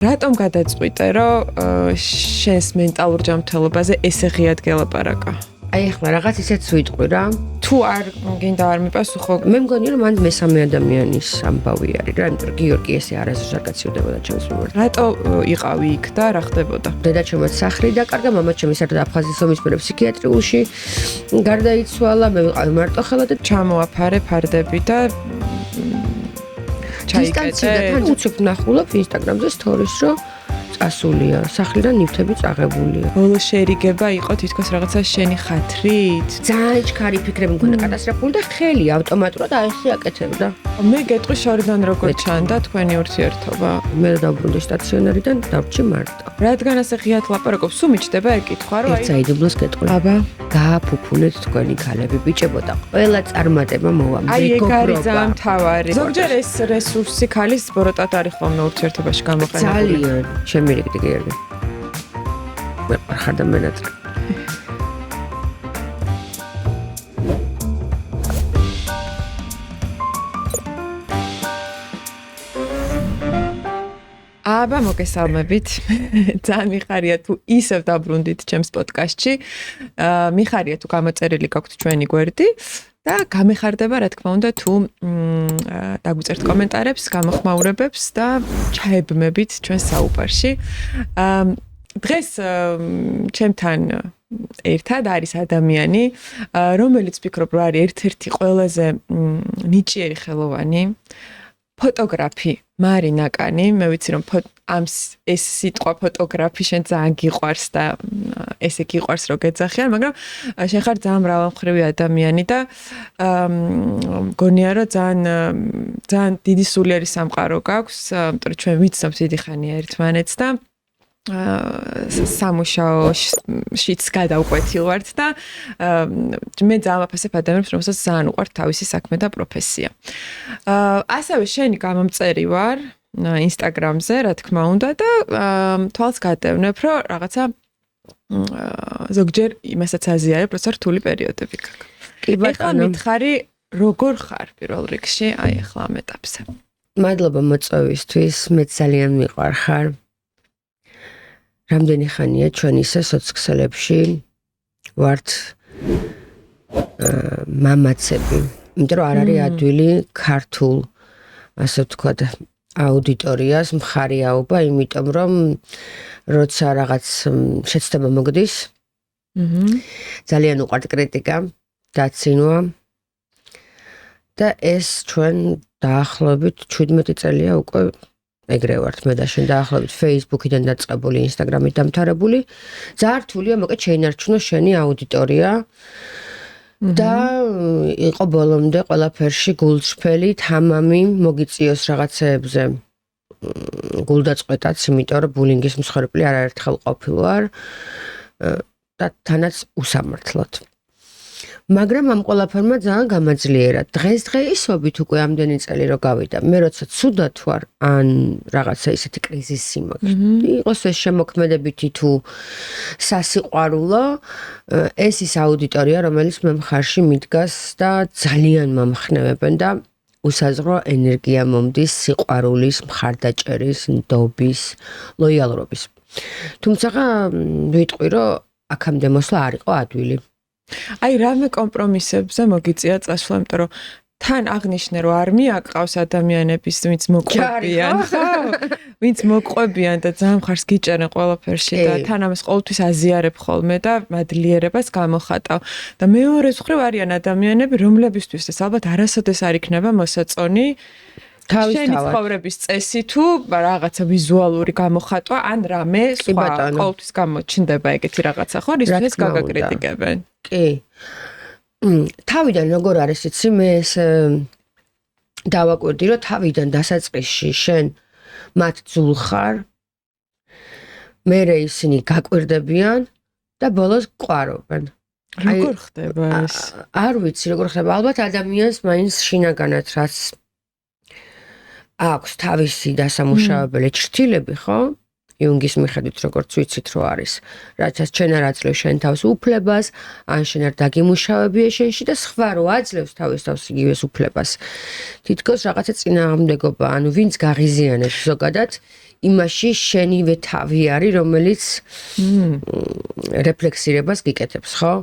რატომ გადაწყვიტე, რომ შენს მენტალურ ჯანმრთელობაზე ესე ღიად გელაპარაკა? აი ახლა რაღაც ისეც ვიტყვი რა. თუ არ გინდა არ მიპასუხო. მე მგონი რომ მან მესამე ადამიანის ამბავი არის რა, იმიტომ რომ გიორგი ესე არასდროს არ გაციოდებოდა ჩემს მიმართ. რატო იყავი იქ და რა ხდებოდა? დედაჩემაც სახლი დაკარგა, მამაჩემი საერთოდ აფხაზის ომის მერე ფსიქიატრიულში გარდაიცვალა, მე ვიყავი მარტო ხელად და ჩამოაფარე ფარდები და დისტანცია და თან უცებ ნახულობ ინსტაგრამზე სტორის, რომ წასულია, სახლიდან ნივთები წაღებულია. ბოლო შერიგება იყო თითქოს რაღაცა შენი ხათრით? ძალიან ჩქარი ფიქრები მქონდა კატასტროფული და ხელი ავტომატურად აიხი აკეთებდა. მე გეტყვი შორიდან როგორ ჩანდა თქვენი ურთიერთობა? მე დავბრუნდი სტაციონარიდან, დავრჩი მარტო. რადგან ასე ღიად ლაპარაკობ, სულ მიჩნდება ეგ კითხვა, რომ აი საიდუმლოს გეტყვი. აბა, გააფუფუნეთ თქვენი ქალები, ბიჭებო და ყველა წარმატება მოვა. აი ეგ არის ძალიან მთავარი. ზოგჯერ ეს რესურსი ქალის ბოროტად არის ხოლმე ურთიერთობაში გამოყენებული. ძალიან შემირიგდი გიორგი. მე ხარ და მენატრ. აბა მოგესალმებით. ძალიან მიხარია თუ ისევ დაბრუნდით ჩემს პოდკასტში. მიხარია თუ გამოწერილი გაქვთ ჩვენი გვერდი და გამეხარდება რა თქმა უნდა თუ დაგვიწერთ კომენტარებს, გამოხმაურებებს და ჩაებმებით ჩვენს საუბარში. დღეს ჩემთან ერთად არის ადამიანი, რომელიც ფიქრობ რომ არის ერთ-ერთი ყველაზე ნიჭიერი ხელოვანი ფოტოგრაფი მარი ნაკანი. მე ვიცი რომ ეს სიტყვა ფოტოგრაფი შენ ძალიან გიყვარს და ესე გიყვარს რომ გეძახიან, მაგრამ შენ ხარ ძალიან მრავალმხრივი ადამიანი და მგონია რომ ძალიან დიდი სულიერი სამყარო გაქვს, იმიტომ რომ ჩვენ ვიცნობთ დიდი ხანია ერთმანეთს და სამუშაოშიც გადავყვეთილ ვართ და მე ძალიან ვაფასებ ადამიანებს, რომელსაც ძალიან უყვართ თავისი საქმე და პროფესია. ასევე შენი გამომწერი ვარ ინსტაგრამზე, რა თქმა უნდა და თვალს გადავნებ, რომ რაღაცა ზოგჯერ იმასაც აზიარებ, როცა რთული პერიოდები გაქვს. კი ბატონო, მითხარი, როგორ ხარ პირველ რიგში აი ახლა ამ ეტაპზე? მადლობა მოწვევისთვის, მე ძალიან მიყვარხარ. რამდენი ხანია ჩვენ ისე სოციქსელებში ვართ მამაცები, იმიტომ რომ არ არის ადვილი ქართულ, ასე ვთქვათ, აუდიტორიას მხარიაობა, იმიტომ რომ როცა რაღაც შეცდომა მოგდის, ძალიან უყვართ კრიტიკა, დაცინვა და ეს ჩვენ დაახლოებით 17 წელია უკვე ეგრე ვართ მე და შენ დაახლოებით Facebook-იდან დაწყებული, Instagram-ით დამთავრებული. ძალიან რთულია მოკეთ შეინარჩუნო შენი აუდიტორია და იყო ბოლომდე ყველაფერში გულწრფელი, თამამი, მოგიწიოს რაღაცეებზე გულდაწყვეტაც, იმიტომ რომ ბულინგის მსხვერპლი არაერთხელ ყოფილ ვარ და თანაც უსამართლოდ. მაგრამ ამ ყველაფერმა ძალიან გამაძლიერა. დღესდღეობით უკვე ამდენი წელი რო გავიდა. მე როცა ცუდად ვარ, ან რაღაცა ისეთი კრიზისი მაქვს. იყოს ეს შემოქმედებითი თუ სასიყვარულო, ეს ის აუდიტორია, რომელიც მე მხარში მიდგას და ძალიან მომხნევებენ და უსაზღვრო ენერგია მომდის სიყვარულის, მხარდაჭერის, ნდობის, ლოიალურობის. თუმცა ვიტყვი, რომ აქამდე მოსვლა არ იყო ადვილი. აი რამე კომპრომისებზე მოგიწია წასვლა, იმიტომ რომ თან აღნიშნე რომ არ მიაყავს ადამიანების, ვინც მოყვებიან, ხო? ვინც მოყვებიან და ძალიან მხარს გიჭერენ ყველაფერში და თან ამას ყოველთვის აზიარებ ხოლმე და მადლიერებას გამოხატავ. და მეორე მხრივ არიან ადამიანები, რომლებისთვის ეს ალბათ არასოდეს არ იქნება მოსაწონი შენი ცხოვრების წესი თუ რაღაცა ვიზუალური გამოხატვა ან რამე სხვა ყოველთვის გამოჩნდება ეგეთი რაღაცა, ხო? რისთვის გაგაკრიტიკებენ? კი. თავიდან როგორ არის იცი, მე ეს დავაკვირდი, რომ თავიდან დასაწყისში შენ მათ ძულხარ, მერე ისინი გაკვირდებიან და ბოლოს ყვარობენ. როგორ ხდება ეს? არ ვიცი როგორ ხდება, ალბათ ადამიანს მაინც შინაგანად რაც აქვს თავისი დასამუშავებელი ჭრილები, ხო? იუნგის მიხედვით როგორც ვიცით რო არის, რაც ჩვენ არ აძლევს შენ თავს უფლებას, ან შენ არ დაგიმუშავებია შენში და სხვა რო აძლევს თავის თავს იგივეს უფლებას. თითქოს რაღაცა წინააღმდეგობა, ანუ ვინც გაღიზიანებს ზოგადად, იმაში შენივე თავი არის, რომელიც რეფლექსირებას გიკეთებს, ხო?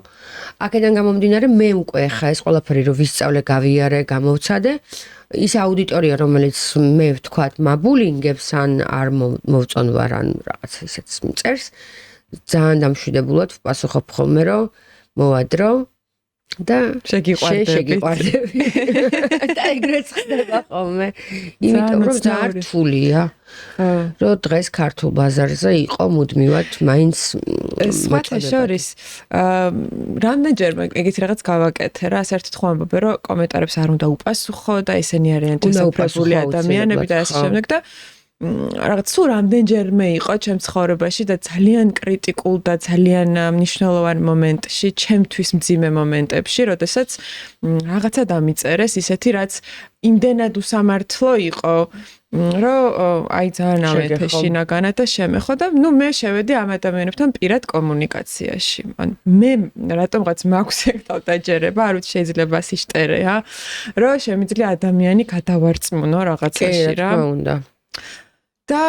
აქედან გამომდინარე მე უკვე ხა ეს ყველაფერი რომ ვისწავლე, გავიარე, გამოვცადე, ის აუდიტორია, რომელიც მე ვთქვათ, მაბულინგებს ან არ მოვწონვარ ან რაღაც ისეთ წერს, ძალიან დამშვიდებულად ვპასუხობ ხოლმე, რომ მოვადრო და შეგიყვარდები და ეგრეც ხდება ხოლმე, იმიტომ რომ ძალიან რთულია. რომ დღეს ქართულ ბაზარზე იყო მუდმივად მაინც სხვათა შორის რამდენჯერმე ეგეთი რაღაც გავაკეთე რა, საერთოდ ხო ამბობენ რომ კომენტარებს არ უნდა უპასუხო და ესენი არიან დასაფრებული ადამიანები და ასე შემდეგ და რაღაც სულ რამდენჯერმე იყო ჩემს ცხოვრებაში და ძალიან კრიტიკულ და ძალიან მნიშვნელოვან მომენტში, ჩემთვის მძიმე მომენტებში, როდესაც რაღაცა დამიწერეს ისეთი, რაც იმდენად უსამართლო იყო, რომ აი ძალიან ავეთე შინაგანად და შემეხო და ნუ მე შევედი ამ ადამიანებთან პირად კომუნიკაციაში. ან მე რატომღაც მაქვს ეგ თავდაჯერება, არ ვიცი შეიძლება სიშტერეა, რომ შემიძლია ადამიანი გადავარწმუნო რაღაცაში რა. და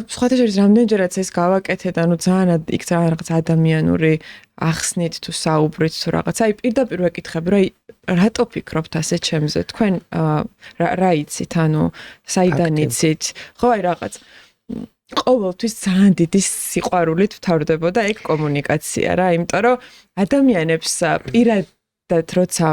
სხვათა შორის რამდენჯერაც ეს გავაკეთე და ნუ ძალიან იქ ძალიან რაღაც ადამიანური ახსნით თუ საუბრით თუ რაღაცა, აი პირდაპირ ვეკითხები, რომ რატო ფიქრობთ ასე ჩემზე? თქვენ რა იცით, ანუ საიდან იცით? ხო, აი რაღაც ყოველთვის ძალიან დიდი სიყვარულით ვთავრდებოდა ეგ კომუნიკაცია რა, იმიტომ რომ ადამიანებს პირადად როცა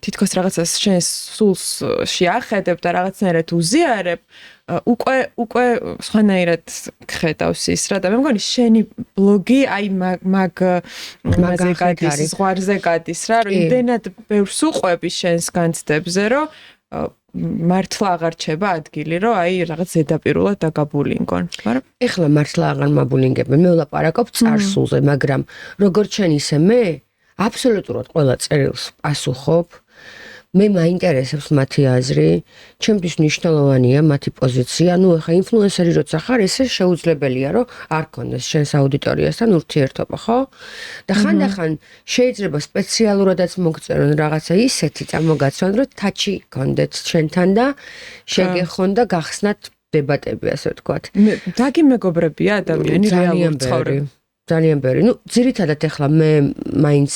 თითქოს რაღაცას შენს სულს შეახედებ და რაღაცნაირად უზიარებ, უკვე სხვანაირად ხედავს ის რა და მე მგონი შენი ბლოგი აი მაგაზე გადის, ზღვარზე გადის რა, რომ იმდენად ბევრს უყვები შენს განცდებზე, რომ მართლა აღარ რჩება ადგილი, რომ აი რაღაც ზედაპირულად დაგაბულინგონ. მაგრამ ეხლა მართლა აღარ მაბულინგებენ. მე ვლაპარაკობ წარსულზე, მაგრამ როგორც შენ ისე მე აბსოლუტურად ყველა წერილს პასუხობ. მე მაინტერესებს მათი აზრი, ჩემთვის მნიშვნელოვანია მათი პოზიცია. ნუ ახლა ინფლუენსერი როცა ხარ, ესე შეუძლებელია, რომ არ გქონდეს შენს აუდიტორიასთან ურთიერთობა, ხო? და ხანდახან შეიძლება სპეციალურადაც მოგწერონ რაღაცა ისეთი წამოგაცვან, რომ თაჩი გქონდეთ შენთან და შეგეხონ და გახსნათ დებატები, ასე ვთქვათ. დაგიმეგობრებია ადამიანი რეალურ ცხოვრებაში. ძალიან ბევრი. ნუ ძირითადად ახლა მე მაინც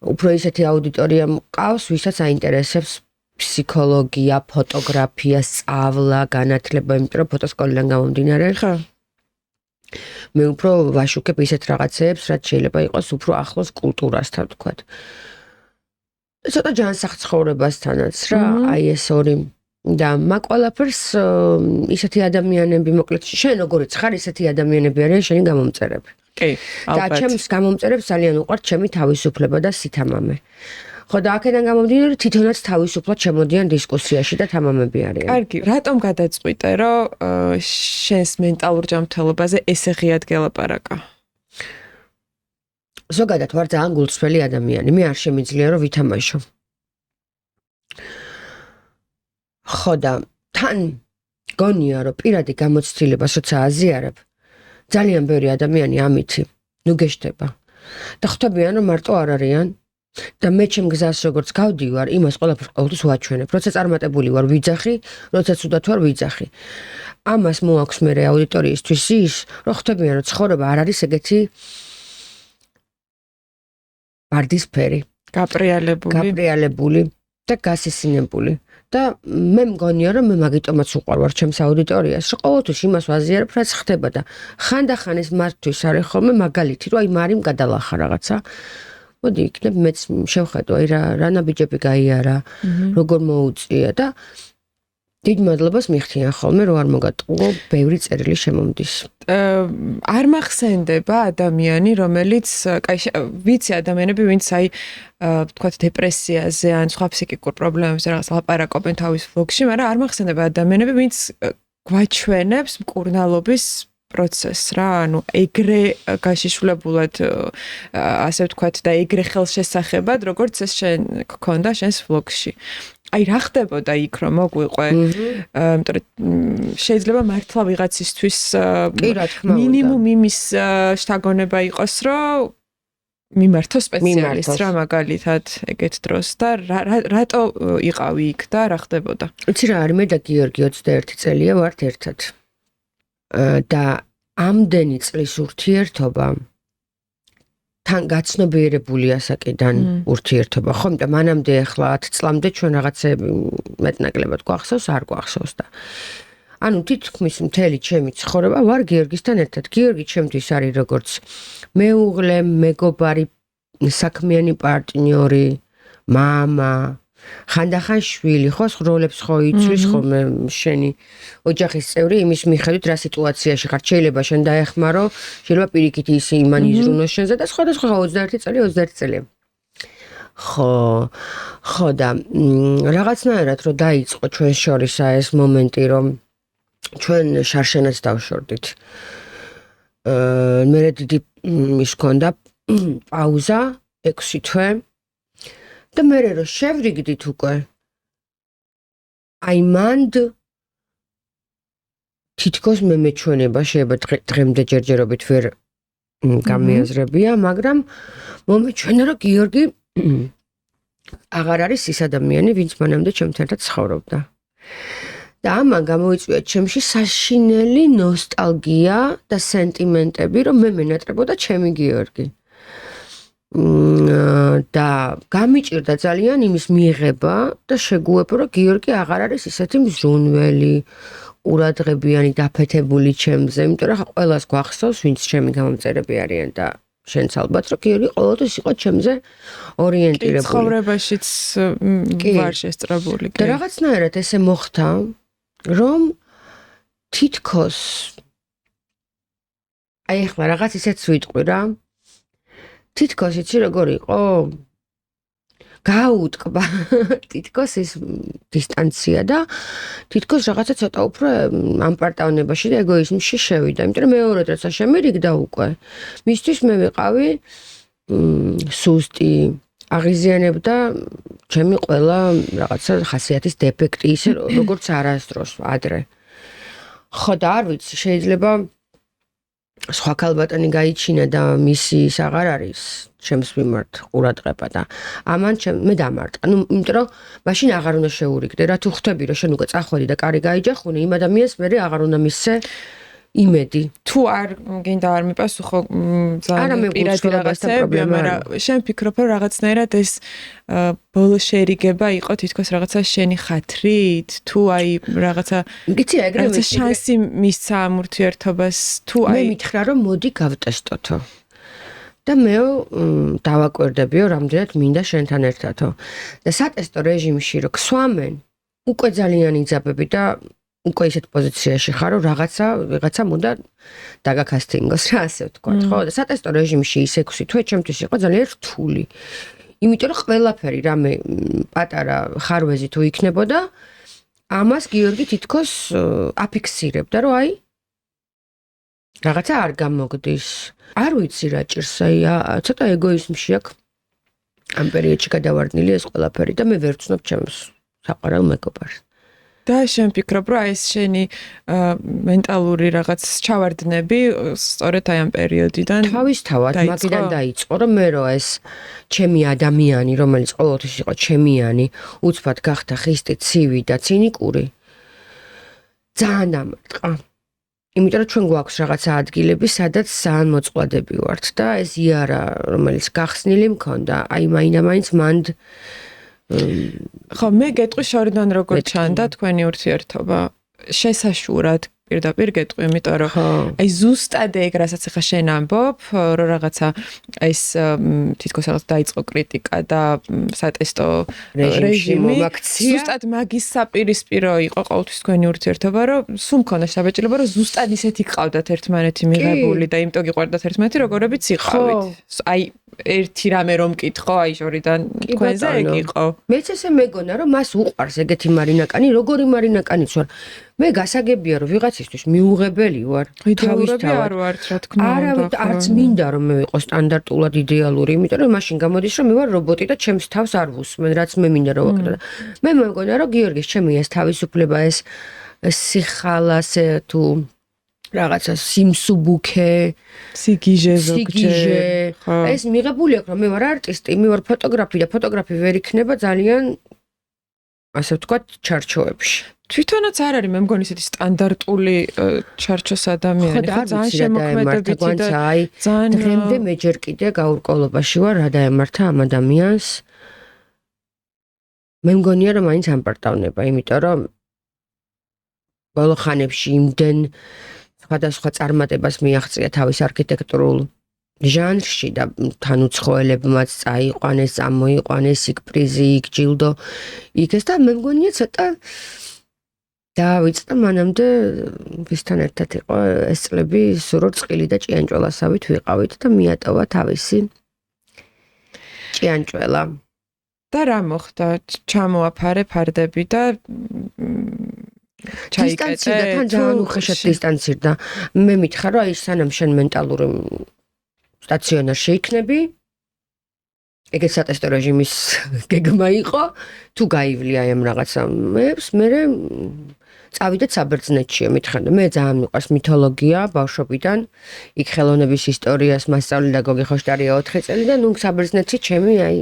უფრო ისეთი აუდიტორია მყავს, ვისაც აინტერესებს ფსიქოლოგია, ფოტოგრაფია, სწავლა, განათლება, იმიტომ რომ ფოტოსკოლიდან გამომდინარე. ხო. მე უფრო ვაშუქებ ისეთ რაღაცეებს, რაც შეიძლება იყოს უფრო ახლოს კულტურასთან, ვთქვათ. ცოტა ჯანსაღ ცხოვრებასთანაც რა, აი ეს ორი და მაგ ყველაფერს ისეთი ადამიანები, მოკლედ შენ როგორიც ხარ, ისეთი ადამიანები არიან შენი გამომწერები. კი, ალბათ. და ჩემს გამომწერებს ძალიან უყვართ ჩემი თავისუფლება და სითამამე. ხო და აქედან გამომდინარე თვითონაც თავისუფლად შემოდიან დისკუსიაში და თამამები არიან. კარგი, რატომ გადაწყვიტე, რომ შენს მენტალურ ჯანმრთელობაზე ესე ღიად გელაპარაკა? ზოგადად ვარ ძალიან გულწრფელი ადამიანი, მე არ შემიძლია რომ ვითამაშო. ხო და თან გონია რომ პირადი გამოცდილებას როცა აზიარებ, ძალიან ბევრი ადამიანი ამითი ნუ გეშტება. და ხვდებიან რომ მარტო არ არიან და მე ჩემ გზას როგორც გავდივარ, იმას ყველაფერს ყოველთვის ვაჩვენებ. როცა წარმატებული ვარ ვიძახი, როცა ცუდად ვარ ვიძახი. ამას მოაქვს მე აუდიტორიისთვის ის, რომ ხვდებიან რომ ცხოვრება არ არის ეგეთი ვარდისფერი, გაბრიალებული და გასისინებული. და მე მგონია რომ მე მაგიტომაც უყვარვარ ჩემს აუდიტორიას, რომ ყოველთვის იმას ვაზიარებ, რაც ხდება და ხანდახან ეს მათთვის არის ხოლმე მაგალითი, რომ აი მარიმ გადალახა რაღაცა. მოდი იქნებ მეც შევხედო, აი რა ნაბიჯები გაიარა, როგორ მოუწია და დიდ მადლობას მიხდიან ხოლმე, რომ არ მოგატყუო, ბევრი წერილი შემომდის. არ მახსენდება ადამიანი, რომელიც, ვიცი ადამიანები, ვინც აი ვთქვათ დეპრესიაზე ან სხვა ფსიქიკურ პრობლემებზე რაღაც ლაპარაკობენ თავის ბლოგში, მაგრამ არ მახსენდება ადამიანები, ვინც გვაჩვენებს მკურნალობის პროცესს რა, ანუ ეგრე გაშიშულებულად ასე ვთქვათ და ეგრე ხელშესახებად, როგორც ეს შენ გქონდა შენს ბლოგში. აი რა ხდებოდა იქ რომ მოგვიყვე, იმიტომ რომ შეიძლება მართლა ვიღაცისთვის მინიმუმ იმის შთაგონება იყოს, რომ მიმართო სპეციალისტს რა მაგალითად ეგეთ დროს და რატო იყავი იქ და რა ხდებოდა? იცი რა არის, მე და გიორგი 21 წელია ვართ ერთად. და ამდენი წლის ურთიერთობა თან გაცნობიერებული ასაკიდან ურთიერთობა, ხო, იმიტომ მანამდე ახლა 10 წლამდე ჩვენ რაღაცები მეტნაკლებად გვახსოვს, არ გვახსოვს და ანუ თითქმის მთელი ჩემი ცხოვრება ვარ გიორგისთან ერთად. გიორგი ჩემთვის არის როგორც მეუღლე, მეგობარი, საქმიანი პარტნიორი, მამა, ხანდახან შვილი, ხო, როლებს ხო იცვლის ხოლმე შენი ოჯახის წევრი იმის მიხედვით რა სიტუაციაში ხარ. შეიძლება შენ დაეხმარო, შეიძლება პირიქით ის იმან იზრუნოს შენზე და სხვადასხვა 21 წელი. ხო და რაღაცნაირად რომ დაიწყო ჩვენ შორის ეს მომენტი, რომ ჩვენ შარშენას დავშორდით. მე დიდი ის ქონდა პაუზა 6 თვე და მე რო შევრიგდით უკვე აი მანდ თითქოს მე მეჩვენება შეიძლება დღემდე ჯერჯერობით ვერ გამიაზრებია, მაგრამ მომეჩვენა რომ გიორგი აღარ არის ის ადამიანი, ვინც მანამდე ჩემთან ერთად ცხოვრობდა. და ამან გამოიწვია ჩემში საშინელი ნოსტალგია და სენტიმენტები, რომ მე მენატრებოდა ჩემი გიორგი. და გამიჭირდა ძალიან იმის მიღება და შეგუება, რომ გიორგი აღარ არის ისეთი მზრუნველი, ყურადღებიანი, დაფეთებული ჩემზე, იმიტომ რომ ყველას გვახსოვს, ვინც ჩემი გამომწერები არიან და შენც ალბათ, რომ გიორგი ყოველთვის იყო ჩემზე ორიენტირებული. ცხოვრებაშიც ვარ შესწრებული. და რაღაცნაირად ესე მოხდა, რომ თითქოს აი ახლა რაღაც ისეც ვიტყვი რა. თითქოს იცი როგორ იყო? გაუტკბა თითქოს ის დისტანცია და თითქოს რაღაცა ცოტა უფრო ამპარტავნებაში და ეგოიზმში შევიდა, იმიტომ რომ მეორედ რაცა შემირიგდა უკვე. მისთვის მე ვიყავი სუსტი, აღიზიანებდა ჩემი ყველა რაღაცა ხასიათის დეფექტი, ისე როგორც არასდროს ადრე. ხო და არ ვიცი, შეიძლება სხვა ქალბატონი გაიჩინა და მისი ის აღარ არის ჩემს მიმართ ყურადღება და ამან მე დამარტყა. ნუ იმიტომ რომ მაშინ აღარ უნდა შეურიგდე რა, თუ ხვდები რომ შენ უკვე წახვედი და კარი გაიჯახუნე, იმ ადამიანს მე აღარ უნდა მისცე იმედი. თუ არ გინდა არ მიპასუხო ძალიან პირადი რაღაცებია, მაგრამ შენ ფიქრობ რომ რაღაცნაირად ეს ბოლო შერიგება იყო თითქოს რაღაცა შენი ხათრით, თუ აი რაღაცა გიცი ეგრევე რაღაცა შანსი მისცა ამ ურთიერთობას, თუ აი მე მითხრა რომ მოდი გავტესტოთო. და მე დავაკვირდებიო რამდენად მინდა შენთან ერთადო. და სატესტო რეჟიმში რო ქსვამენ, უკვე ძალიან იძაბები და უკვე ისეთ პოზიციაში ხარ, რომ ვიღაცამ უნდა დაგაქასტინგოს რა ასე ვთქვა, ხო? და სატესტო რეჟიმში ის 6 თვე ჩემთვის იყო ძალიან რთული. იმიტომ რომ ყველაფერი რამე პატარა ხარვეზი თუ იქნებოდა, ამას გიორგი თითქოს აფიქსირებდა, რომ აი რაღაცა არ გამოგდის. არ ვიცი რა ჭირს, აი ცოტა ეგოიზმში აქვს ამ პერიოდში გადავარდნილი ეს ყველაფერი და მე ვერ ვცნობ ჩემს საყვარელ მეგობარს. და შენ ფიქრობ, რომ აი ეს შენი მენტალური რაღაც ჩავარდნები სწორედ აი ამ პერიოდიდან თავისთავად მაგიდან დაიწყო, რომ მე რო ეს ჩემი ადამიანი, რომელიც ყოველთვის იყო ჩემიანი, უცბად გახდა ხისტი, ცივი და ცინიკური. ძალიან დამარტყა. იმიტომ რომ ჩვენ გვაქვს რაღაცა ადგილები, სადაც ძალიან მოწყვლადები ვართ და ეს იარა, რომელიც გახსნილი მქონდა, აი მაინდა-მაინც მანდ ხო, მე გეტყვი შორიდან როგორ ჩანდა თქვენი ურთიერთობა. შესაშურად პირდაპირ გეტყვი, იმიტომ რომ აი ზუსტად ეგ რასაც ახლა შენ ამბობ, რომ რაღაცა ეს თითქოს რაღაც დაიწყო კრიტიკა და სატესტო რეჟიმი ზუსტად მაგის საპირისპირო იყო ყოველთვის თქვენი ურთიერთობა, რომ სულ მქონდა საბეჭდილება, რომ ზუსტად ისეთი ყავდათ ერთმანეთი მიღებული და იმიტომ გიყვარდათ ერთმანეთი, როგორებიც იყავით. აი ერთი რამე რომ მკითხო, აი შორიდან თქვენზე ეგ იყო. მეც ესე მეგონა, რომ მას უყვარს ეგეთი მარინაკანი, როგორი მარინაკანიც ვარ. მე გასაგებია, რომ ვიღაცისთვის მიუღებელი ვარ. თავისთავად არ ვართ, რა თქმა უნდა. არა, არც მინდა რომ მე ვიყო სტანდარტულად იდეალური, იმიტომ რომ მაშინ გამოდის, რომ მე ვარ რობოტი და ჩემს თავს არ ვუსმენ, რაც მე მინდა რომ ვაკეთო. მე მეგონა, რომ გიორგის ჩემი ეს თავისუფლება, ეს სიხალასე თუ რაღაცა სიმსუბუქე, სიგიჟე ზოგჯერ. ეს მიღებული აქვს, რომ მე ვარ არტისტი, მე ვარ ფოტოგრაფი და ფოტოგრაფი ვერ იქნება ძალიან ასე ვთქვათ, ჩარჩოებში. თვითონაც არ არის, მე მგონი ისეთი სტანდარტული ჩარჩოს ადამიანი, ხო, ძალიან შემოქმედებითი და ძალიან დღემდე მე ჯერ კიდე გაურკვევლობაში ვარ, რა დაემართა ამ ადამიანს. მე მგონია რომ მაინც ამპარტავნება, იმიტომ რომ ბოლო ხანებში იმდენ სხვადასხვა წარმატებას მიაღწია თავის არქიტექტურულ ჟანრში და თან უცხოელებმაც წაიყვანეს, წამოიყვანეს იქ პრიზი, იქ ჯილდო, იქ და მე მგონია ცოტა დავიწყდა მანამდე ვისთან ერთად იყო ეს წლები სურორ წყილი და ჭიანჭველასავით ვიყავით და მიატოვა თავისი ჭიანჭველა. და რა მოხდა? ჩამოაფარე ფარდები და ჩაიკეტე და თან ძალიან უხეშად დისტანცირდა. მე მითხრა რომ აი სანამ შენ მენტალური სტაციონარში იქნები, ეგეც სატესტო რეჟიმის გეგმა იყო, თუ გაივლი აი ამ რაღაცებს, მე წავიდეთ საბერძნეთშია მითხრა. მე ძალიან მიყვარს მითოლოგია ბავშვობიდან, იქ ხელოვნების ისტორიას მასწავლიდა გოგი ხოშტარია 4 წელი და ნუ საბერძნეთში ჩემი აი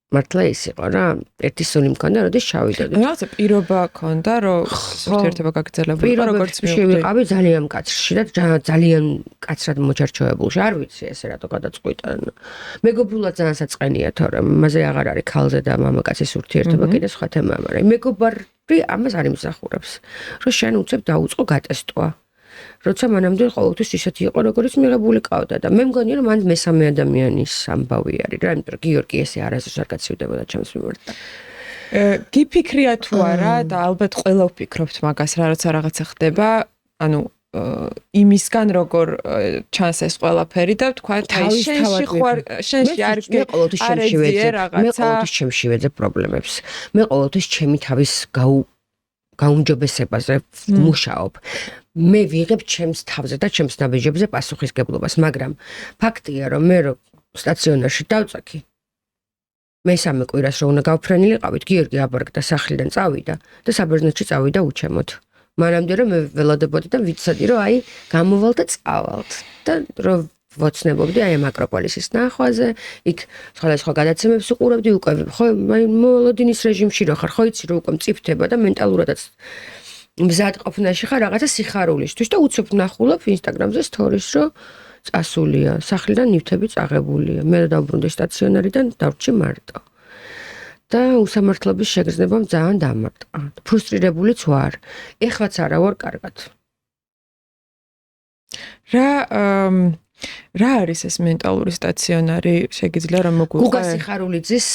მართლა ის იყო რა, ერთი სული მქონდა, როდის ჩავიდოდი. რაღაცა პირობა ქონდა, რომ ურთიერთობა გაგრძელებულა, როგორც მივიყავი ძალიან მკაცრში და ძალიან მკაცრად მოჩარჩოებულში. არ ვიცი ესე რატო გადაწყვიტა. მეგობრულად ძალიან საწყენია, თორემ მასე აღარ არის ქალზე და მამაკაცის ურთიერთობა, კიდე სხვა თემაა, მაგრამ მეგობარი ამას არ იმსახურებს, რომ შენ უცებ დაუწყო გატესტვა. როცა მანამდე ყოველთვის ისეთი იყო, როგორც მიღებული ყავდა და მე მგონია რომ მან მესამე ადამიანის ამბავი არის რა, იმიტომ რომ გიორგი ესე არასდროს არ გაცივდებოდა ჩემს მიმართ. გიფიქრია თუ არა და ალბათ ყველა ვფიქრობთ მაგას რა, როცა რაღაცა ხდება, ანუ იმისგან როგორ ჩანს ეს ყველაფერი და თქვა აი შენში არ მე ყოველთვის ჩემში ვეძებ პრობლემებს. მე ყოველთვის ჩემი თავის გაუმჯობესებაზე მუშაობ. მე ვიღებ ჩემს თავზე და ჩემს ნაბიჯებზე პასუხისგებლობას, მაგრამ ფაქტია რომ მე რო სტაციონარში დავწაკი მესამე კვირას რო უნდა გავფრენილიყავით, გიორგი აბარგდა სახლიდან წავიდა და საბერძნეთში წავიდა უჩემოთ. მანამდე რომ მე ველოდებოდი და ვიცოდი რომ აი გამოვალ და წავალთ და რომ ვოცნებობდი აი ამ აკროპოლისის ნახვაზე, იქ სხვადასხვა გადაცემებს უყურებდი უკვე, ხო, აი მოლოდინის რეჟიმში რო ხარ, ხო იცი რომ უკვე მწიფდება და მენტალურადაც მზად ყოფნაში ხარ რაღაცა სიხარულისთვის და უცებ ნახულობ ინსტაგრამზე სტორის რომ წასულია, სახლიდან ნივთები წაღებულია. მე დავბრუნდი სტაციონარიდან დავრჩი მარტო. და უსამართლობის შეგრძნებამ ძალიან დამარტყა. ფრუსტრირებულიც ვარ. ეხლაც არა ვარ კარგად. რა არის ეს მენტალური სტაციონარი? შეგიძლია რომ მოგვიყვე? გუგა სიხარულიძის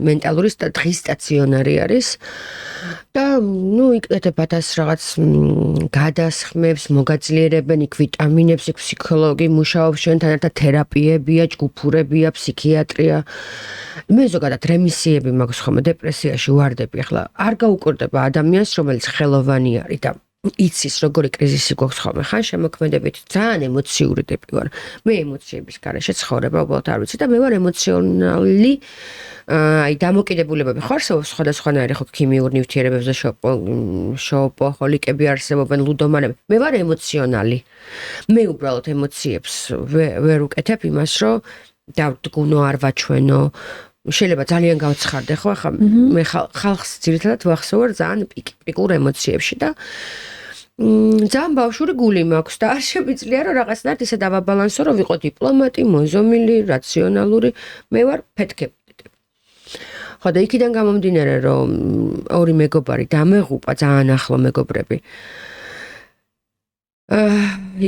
მენტალური დღის სტაციონარი არის. და ნუ იკეთებათ რაღაც გადასხმებს, მოგაძლიერებენ იქ ვიტამინებს, იქ ფსიქოლოგი მუშაობს შენთან ერთად, თერაპიებია, ჯგუფურებია, ფსიქიატრია. მე ზოგადად რემისიები მაქვს ხოლმე დეპრესიაში ვარდები. ახლა არ გაუკვირდება ადამიანს, რომელიც ხელოვანი არის და იცის როგორი კრიზისი გვაქვს ხოლმე ხან შემოქმედებით ძალიან ემოციური ტიპი ვარ. მე ემოციების გარეშე ცხოვრება უბრალოდ არ ვიცი და მე ვარ ემოციონალი აი დამოკიდებულებები ხარსობს სხვადასხვანაირი ხო ქიმიურ ნივთიერებებზე შოპოჰოლიკები არსებობენ ლუდომანები. მე ვარ ემოციონალი. მე უბრალოდ ემოციებს ვერ უკეთებ იმას რომ დავდგუნო არ ვაჩვენო. შეიძლება ძალიან გავცხარდე ხო ახლა მე ხალხს ძირითადად ვახსოვარ ძალიან პიკურ ემოციებში და ძალიან ბავშვური გული მაქვს და არ შემიძლია რომ რაღაცნაირად ისე დავაბალანსო რომ ვიყო დიპლომატი, მოზომილი, რაციონალური, მე ვარ ფეთქები. ხო და იქიდან გამომდინარე რომ ორი მეგობარი დამეღუპა ძალიან ახლო მეგობრები.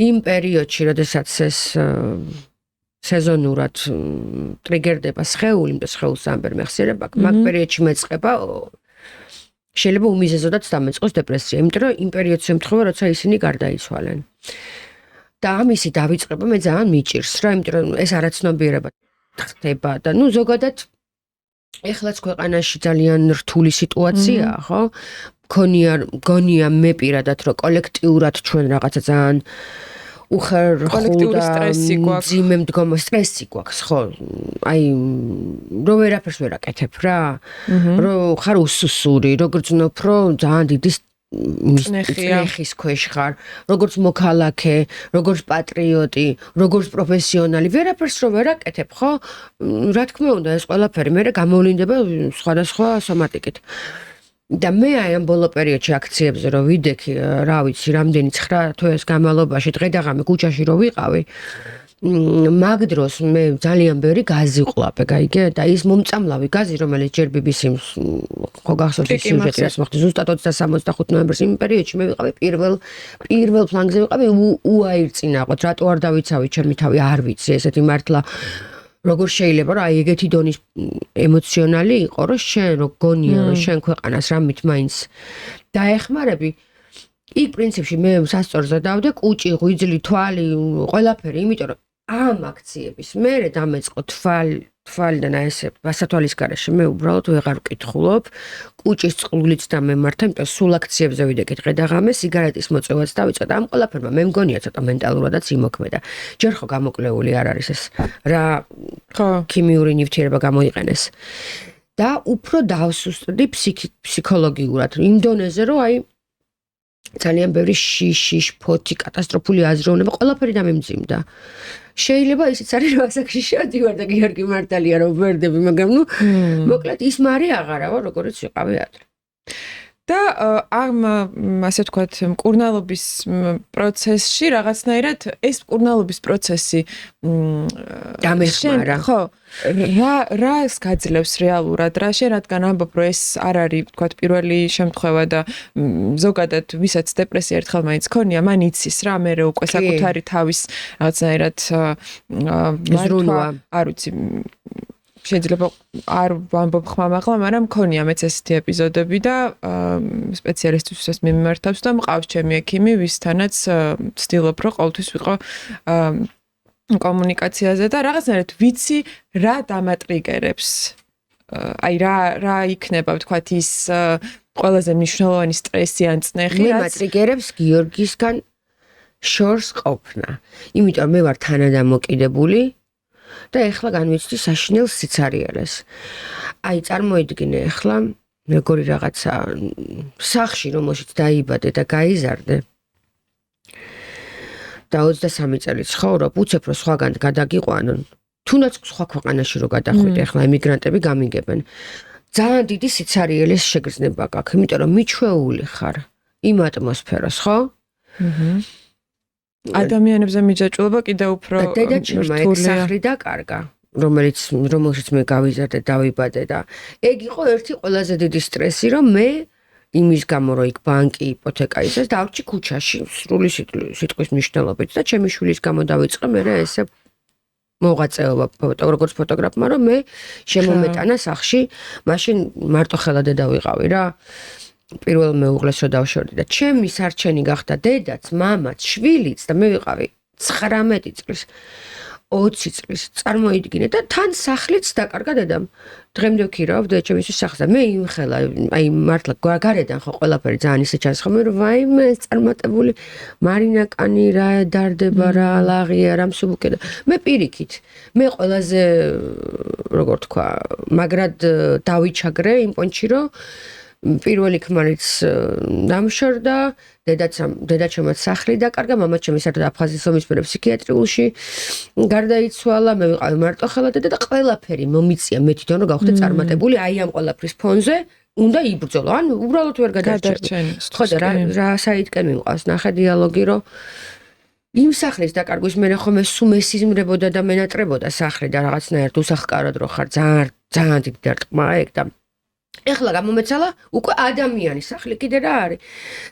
იმ პერიოდში, როდესაც ეს სეზონურად ტრიგერდება სხეული, იმიტომ სხეულს ამბერ მეხსიერება, მაგ პერიოდში მეწყება შეიძლება უმიზეზოდაც დამეწყოს დეპრესია, იმიტომ რომ იმ პერიოდს ემთხვევა, როცა ისინი გარდაიცვალენ. და ამისი დავიწყება მე ძალიან მიჭირს რა, იმიტომ რომ ეს არაცნობიერება ხდება და ნუ ზოგადად ეხლაც ქვეყანაში ძალიან რთული სიტუაციაა, ხო? მგონია მე პირადად რომ კოლექტიურად ჩვენ რაღაცა ძალიან კოლექტიური სტრესი გვაქვს. ძიმე მდგომა სტრესი გვაქვს, ხო? აი რომ ვერაფერს ვერ აკეთებ რა. რომ ხარ უსუსური, რო გრძნობ, რომ ძალიან დიდი წნეხის ქვეშ ხარ, როგორც მოქალაქე, როგორც პატრიოტი, როგორც პროფესიონალი, ვერაფერს რო ვერ აკეთებ, ხო? რა თქმა უნდა, ეს ყველაფერი მე გამოვლინდება სხვადასხვა სომატიკით. და მე აი ამ ბოლო პერიოდში აქციებზე რო ვიდექი, რა ვიცი, რამდენი 9 თვეს განმავლობაში დღე-დაღამე ქუჩაში რო ვიყავი, მაგ დროს მე ძალიან ბევრი გაზი ვყლაპე, გაიგე? და ის მომწამლავი გაზი, რომელიც ჯერ BBC-ს ხო გახსოვთ ის სიუჟეტი, რაც მოხდა ზუსტად 25 ნოემბერს იმ პერიოდში მე ვიყავი პირველ ფლანგზე ვიყავი უაირწინაყოთ, რატო არ დავიცავი ჩემი თავი, არ ვიცი, ესეთი მართლა როგორ შეიძლება რომ აი ეგეთი დონის ემოციონალი იყო, რომ შენ რო გონია, რომ შენ ქვეყანას რამით მაინც დაეხმარები, იქ პრინციპში მე სასწორზე დავდე კუჭი, ღვიძლი, თვალი, ყველაფერი, იმიტომ რომ ამ აქციების მერე დამეწყო თვალიდან აი ესე გასათვალის გარეშე მე უბრალოდ ვეღარ ვკითხულობ, კუჭის წყლულიც დამემართა, იმიტომ სულ აქციებზე ვიდექი დღე-დაღამე, სიგარეტის მოწევაც დავიწყე და ამ ყველაფერმა მე მგონია ცოტა მენტალურადაც იმოქმედა. ჯერ ხო გამოკლეული არ არის ეს რა ქიმიური ნივთიერება გამოიყენეს. და უფრო დავსუსტდი ფსიქოლოგიურად იმ დონეზე, რომ აი ძალიან ბევრი შიში, შფოთი, კატასტროფული აზროვნება, ყველაფერი დამემძიმდა. შეიძლება ისიც არის, რომ ასაკში შევდივარ და გიორგი მართალია რომ ვერდები, მაგრამ ნუ მოკლედ ის მარი აღარა ვარ, როგორც ვიყავი ადრე. და ამ ასე ვთქვათ, მკურნალობის პროცესში რაღაცნაირად ეს მკურნალობის პროცესი დამეხმარა. ხო, რას გაძლევს რეალურად, რადგან ამბობ, რომ ეს არ არის, ვთქვათ, პირველი შემთხვევა და ზოგადად ვისაც დეპრესია ერთხელ მაინც ქონია, მან იცის რა, მე უკვე საკუთარი თავის რაღაცნაირად ზრუნვა, არ ვიცი, შეიძლება არ ვამბობ ხმამაღლა, მაგრამ მქონია მეც ესეთი ეპიზოდები და სპეციალისტებსაც მიმართავს და მყავს ჩემი ექიმი, ვისთანაც ვცდილობ, რომ ყოველთვის ვიყო კომუნიკაციაზე და რაღაცნაირად ვიცი რა დამატრიგერებს. აი რა იქნება, ვთქვათ, ის ყველაზე მნიშვნელოვანი სტრესი ან წნეხი, რაც მატრიგერებს გიორგისგან შორს ყოფნა. იმიტომ მე ვარ თანადამოკიდებული და ეხლა განვიცდი საშინელ სიცარიელეს. აი წარმოიდგინე ეხლა მეგორი რაღაცა სახლში რომელშიც დაიბადე და გაიზარდე და 23 წელი ცხოვრობ, უცებ რომ სხვაგან გადაგიყვანონ, თუნდაც სხვა ქვეყანაში რო გადახვიდე, ეხლა ემიგრანტები გამიგებენ. ძალიან დიდი სიცარიელის შეგრძნება გაქვს, იმიტომ რომ მიჩვეული ხარ იმ ატმოსფეროს, ხო? ადამიანებზე მიჯაჭვობა კიდევ უფრო დედაჩემმა ეგ სახლი დაკარგა, რომელშიც მე გავიზარდე, დავიბადე და ეგ იყო ერთი ყველაზე დიდი სტრესი, რომ მე იმის გამო რომ იქ ბანკი, იპოთეკა ისეს დავრჩი ქუჩაში, სრული სიტყვის მნიშვნელობით და ჩემი შვილის გამო დავიწყე მე ესე მოღვაწეობა როგორც ფოტოგრაფმა, რომ მე შემომეტანა სახლში, მაშინ მარტო ხელა დედა ვიყავი რა. პირველ მეუღლეს რო დავშორდი და ჩემი სარჩენი გახდა დედაც, მამაც, შვილიც და მე ვიყავი 19 წლის, 20 წლის, წარმოიდგინე და თან სახლიც დაკარგა დედამ. დღემდე ვქირავ დედაჩემისთვის სახლს და მე იმხელა, აი მართლა გარედან ხო ყველაფერი ძალიან ისე ჩანს ხომ, რომ ვაიმე ეს წარმატებული მარინაკანი რა დარდება რა ლაღია რა მსუბუქე და მე პირიქით, მე ყველაზე როგორ თქვა, მაგრად დავიჩაგრე იმ პონჩი რომ პირველი ქმარიც დამშორდა, დედაჩემაც სახლი დაკარგა, მამაჩემი საერთოდ აფხაზეთის ომის პერიოდში ფსიქიატრიულში გარდაიცვალა, მე ვიყავი მარტოხელა დედა და ყველაფერი მომიწია მე თვითონ რომ გავხდე წარმატებული, აი ამ ყველაფრის ფონზე უნდა იბრძოლო, ან უბრალოდ ვერ გადარჩენი. ხო და რა საიდკენ მივყავს, ნახე დიალოგი რომ იმ სახლის დაკარგვის მერე ხომ ეს სულ მესიზმრებოდა და მენატრებოდა სახლი და რაღაცნაირად უსახლკაროდ რო ხარ, ძალიან დიდი დარტყმა ეგ და ეხლა გამომეცალა უკვე ადამიანის სახლი კიდე რა არის?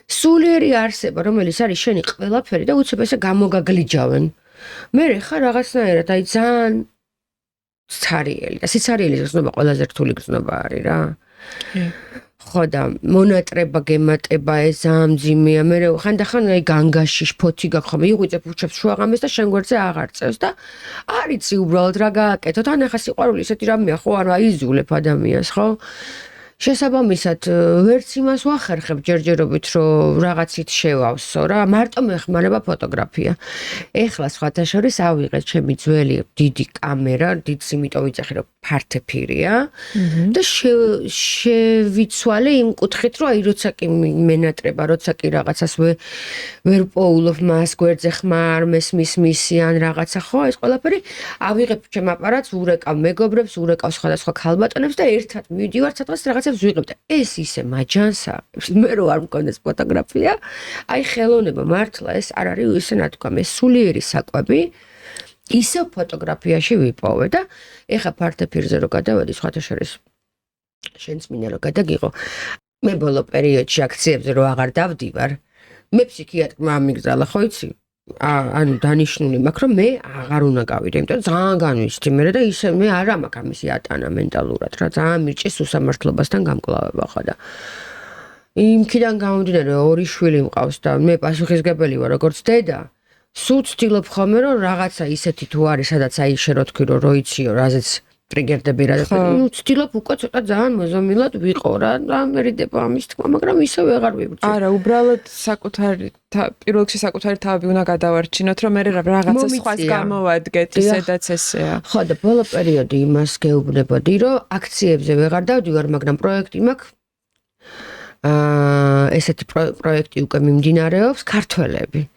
სულიერი არსება, რომელიც არის შენი ყველაფერი და უცებ ესე გამოგაგლიჯავენ. მე ხა რაღაცნაირად აი ძალიან ცარიელი და სიცარიელის გზნობა ყველაზე რთული გზნობა არის რა. ხო და მონატრება, გემატება ეს ამძიმეა. მე ხანდახან აი განგაში შფოთი გაქვს ხომ იღვიწე ფუჩებს შუაღამეს და შენ გვერდზე აღარ წევს და არიცი უბრალოდ რა გააკეთოთ. ან ახლა სიყვარული ისეთი რამეა ხო არა იზულებ ადამიანს ხო? შესაბამისად, ვერც იმას ვახერხებ ჯერჯერობით, რომ რაღაცით შევავსო რა, მარტო მეხმარება ფოტოგრაფია. ეხლა სხვათა შორის ავიღეთ ჩემი ძველი დიდი კამერა, დიდს იმიტომ ვიძახი, რომ ფართეფირია და შევიცვალე იმ კუთხით, რომ აი როცა კი მენატრება, როცა კი რაღაცას ვერ პოულობ მას გვერდზე ხმარ, მესმის მისი ან რაღაცა ხო, ეს ყველაფერი ავიღებ ჩემ აპარატს, ურეკავ მეგობრებს, ურეკავ სხვადასხვა ქალბატონებს და ერთად მივდივართ სადღაც რაღაცებს ვიღებ და ეს ისე მაჯანს აყებს. მე რო არ მქონდეს ფოტოგრაფია, აი ხელოვნება მართლა ეს არ არის ისე ნათქვამი, ეს სულიერი საკვები. ისე ფოტოგრაფიაში ვიპოვე და ეხა ფართეფირზე რო გადავედი სხვათა შორის შენც მინდა რომ გადაგიღო. მე ბოლო პერიოდში აქციებზე რო აღარ დავდივარ, მე ფსიქიატრმა ამიგზალა, ხო იცი? ანუ დანიშნული მაქვს, რომ მე აღარ უნდა გავიდე, იმიტომ რომ ძალიან განვიცდი მე და ისე მე არა მაქვს ამისი ატანა მენტალურად, რა ძალიან მირჭის უსამართლობასთან გამკლავება ხო და იმქიდან გამომდინარე ორი შვილი მყავს და მე პასუხისგებელი ვარ როგორც დედა. სულ ვცდილობ ხოლმე რომ რაღაცა ისეთი თუ არის, სადაც აი შე რო თქვი რომ როიციო, რაზეც ტრიგერდები რა და ნუ ვცდილობ უკვე ცოტა ძალიან მოზომილად ვიყო რა და მერიდება ამის თქმა, მაგრამ ისე ვეღარ ვიბრძი. არა, უბრალოდ საკუთარი პირველ რიგში საკუთარი თავი უნდა გადავარჩინოთ, რომ მე რაღაცა სხვას გამოვადგეთ, ისედაც ესეა. ხო და ბოლო პერიოდი იმას გეუბნებოდი, რომ აქციებზე ვეღარ დავდივარ, მაგრამ პროექტი მაქვს. ესეთი პროექტი უკვე მიმდინარეობს ქართველები.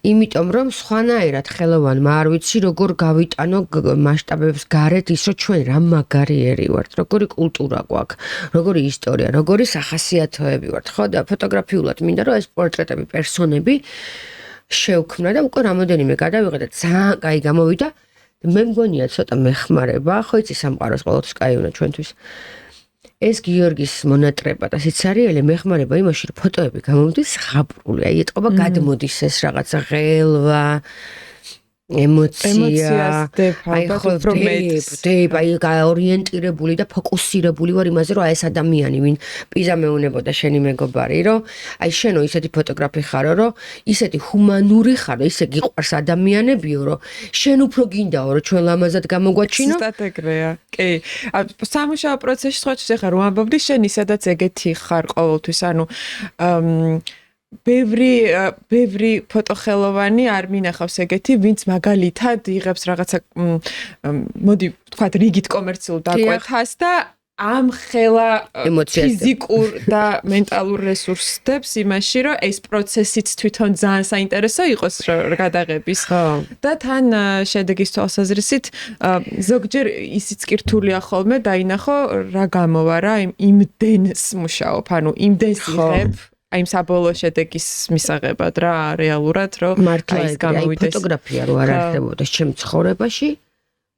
იმიტომ რომ სხვანაირად ხელოვანმა არ ვიცი როგორ გავიტანო მასშტაბებს გარეთ ის რომ ჩვენ რა მაგარიერი ვართ, როგორი კულტურა გვაქვს, როგორი ისტორია, როგორი სახასიათოები ვართ, ხო და ფოტოგრაფიულად მინდა რომ ეს პორტრეტები, პერსონები შევქმნა და უკვე რამოდენიმე გადავიღე და ძალიან კაი გამოვიდა. მე მგონია ცოტა მეხმარება, ხო იცი სამყაროს ყოველთვის კაი უნდა ჩვენთვის. ეს გიორგის მონატრება და სიცარიელი მეხმარება იმაში, რომ ფოტოები გამომდის ღაპრული, აი ეტყობა გადმოდის ეს რაღაცა ღელვა, ემოცია, აი ხო დებ, აი გაორიენტირებული და ფოკუსირებული ვარ იმაზე, რომ აი ეს ადამიანი, ვინ პიზა მეუნებოდა შენი მეგობარი, რომ აი შენო ისეთი ფოტოგრაფი ხარო, რომ ისეთი ჰუმანური ხარო, ისე გიყვარს ადამიანებიო, რომ შენ უფრო გინდაო, რომ ჩვენ ლამაზად გამოგვაჩინო. ზუსტად ეგრეა. კი. სამუშაო პროცესში სხვათვის ახლა რომ ამბობდი, შენ ისედაც ეგეთი ხარ ყოველთვის, ანუ ბევრი ფოტოხელოვანი არ მინახავს ეგეთი, ვინც მაგალითად იღებს რაღაცა მოდი ვთქვათ რიგით კომერციულ დაკვეთას და ამ ხელა ფიზიკურ და მენტალურ რესურსებს იმაში, რომ ეს პროცესიც თვითონ ძალიან საინტერესო იყოს გადაღების. და თან შედეგის თვალსაზრისით ზოგჯერ ისიც კი რთულია ხოლმე დაინახო რა გამოვა რა იმდენს მუშაობ, ანუ იმდენს იღებ აი საბოლოო შედეგის მისაღებად რა რეალურად რომ ის გამოვიდეს. ფოტოგრაფია რო არ არსებობდეს ჩემ ცხოვრებაში,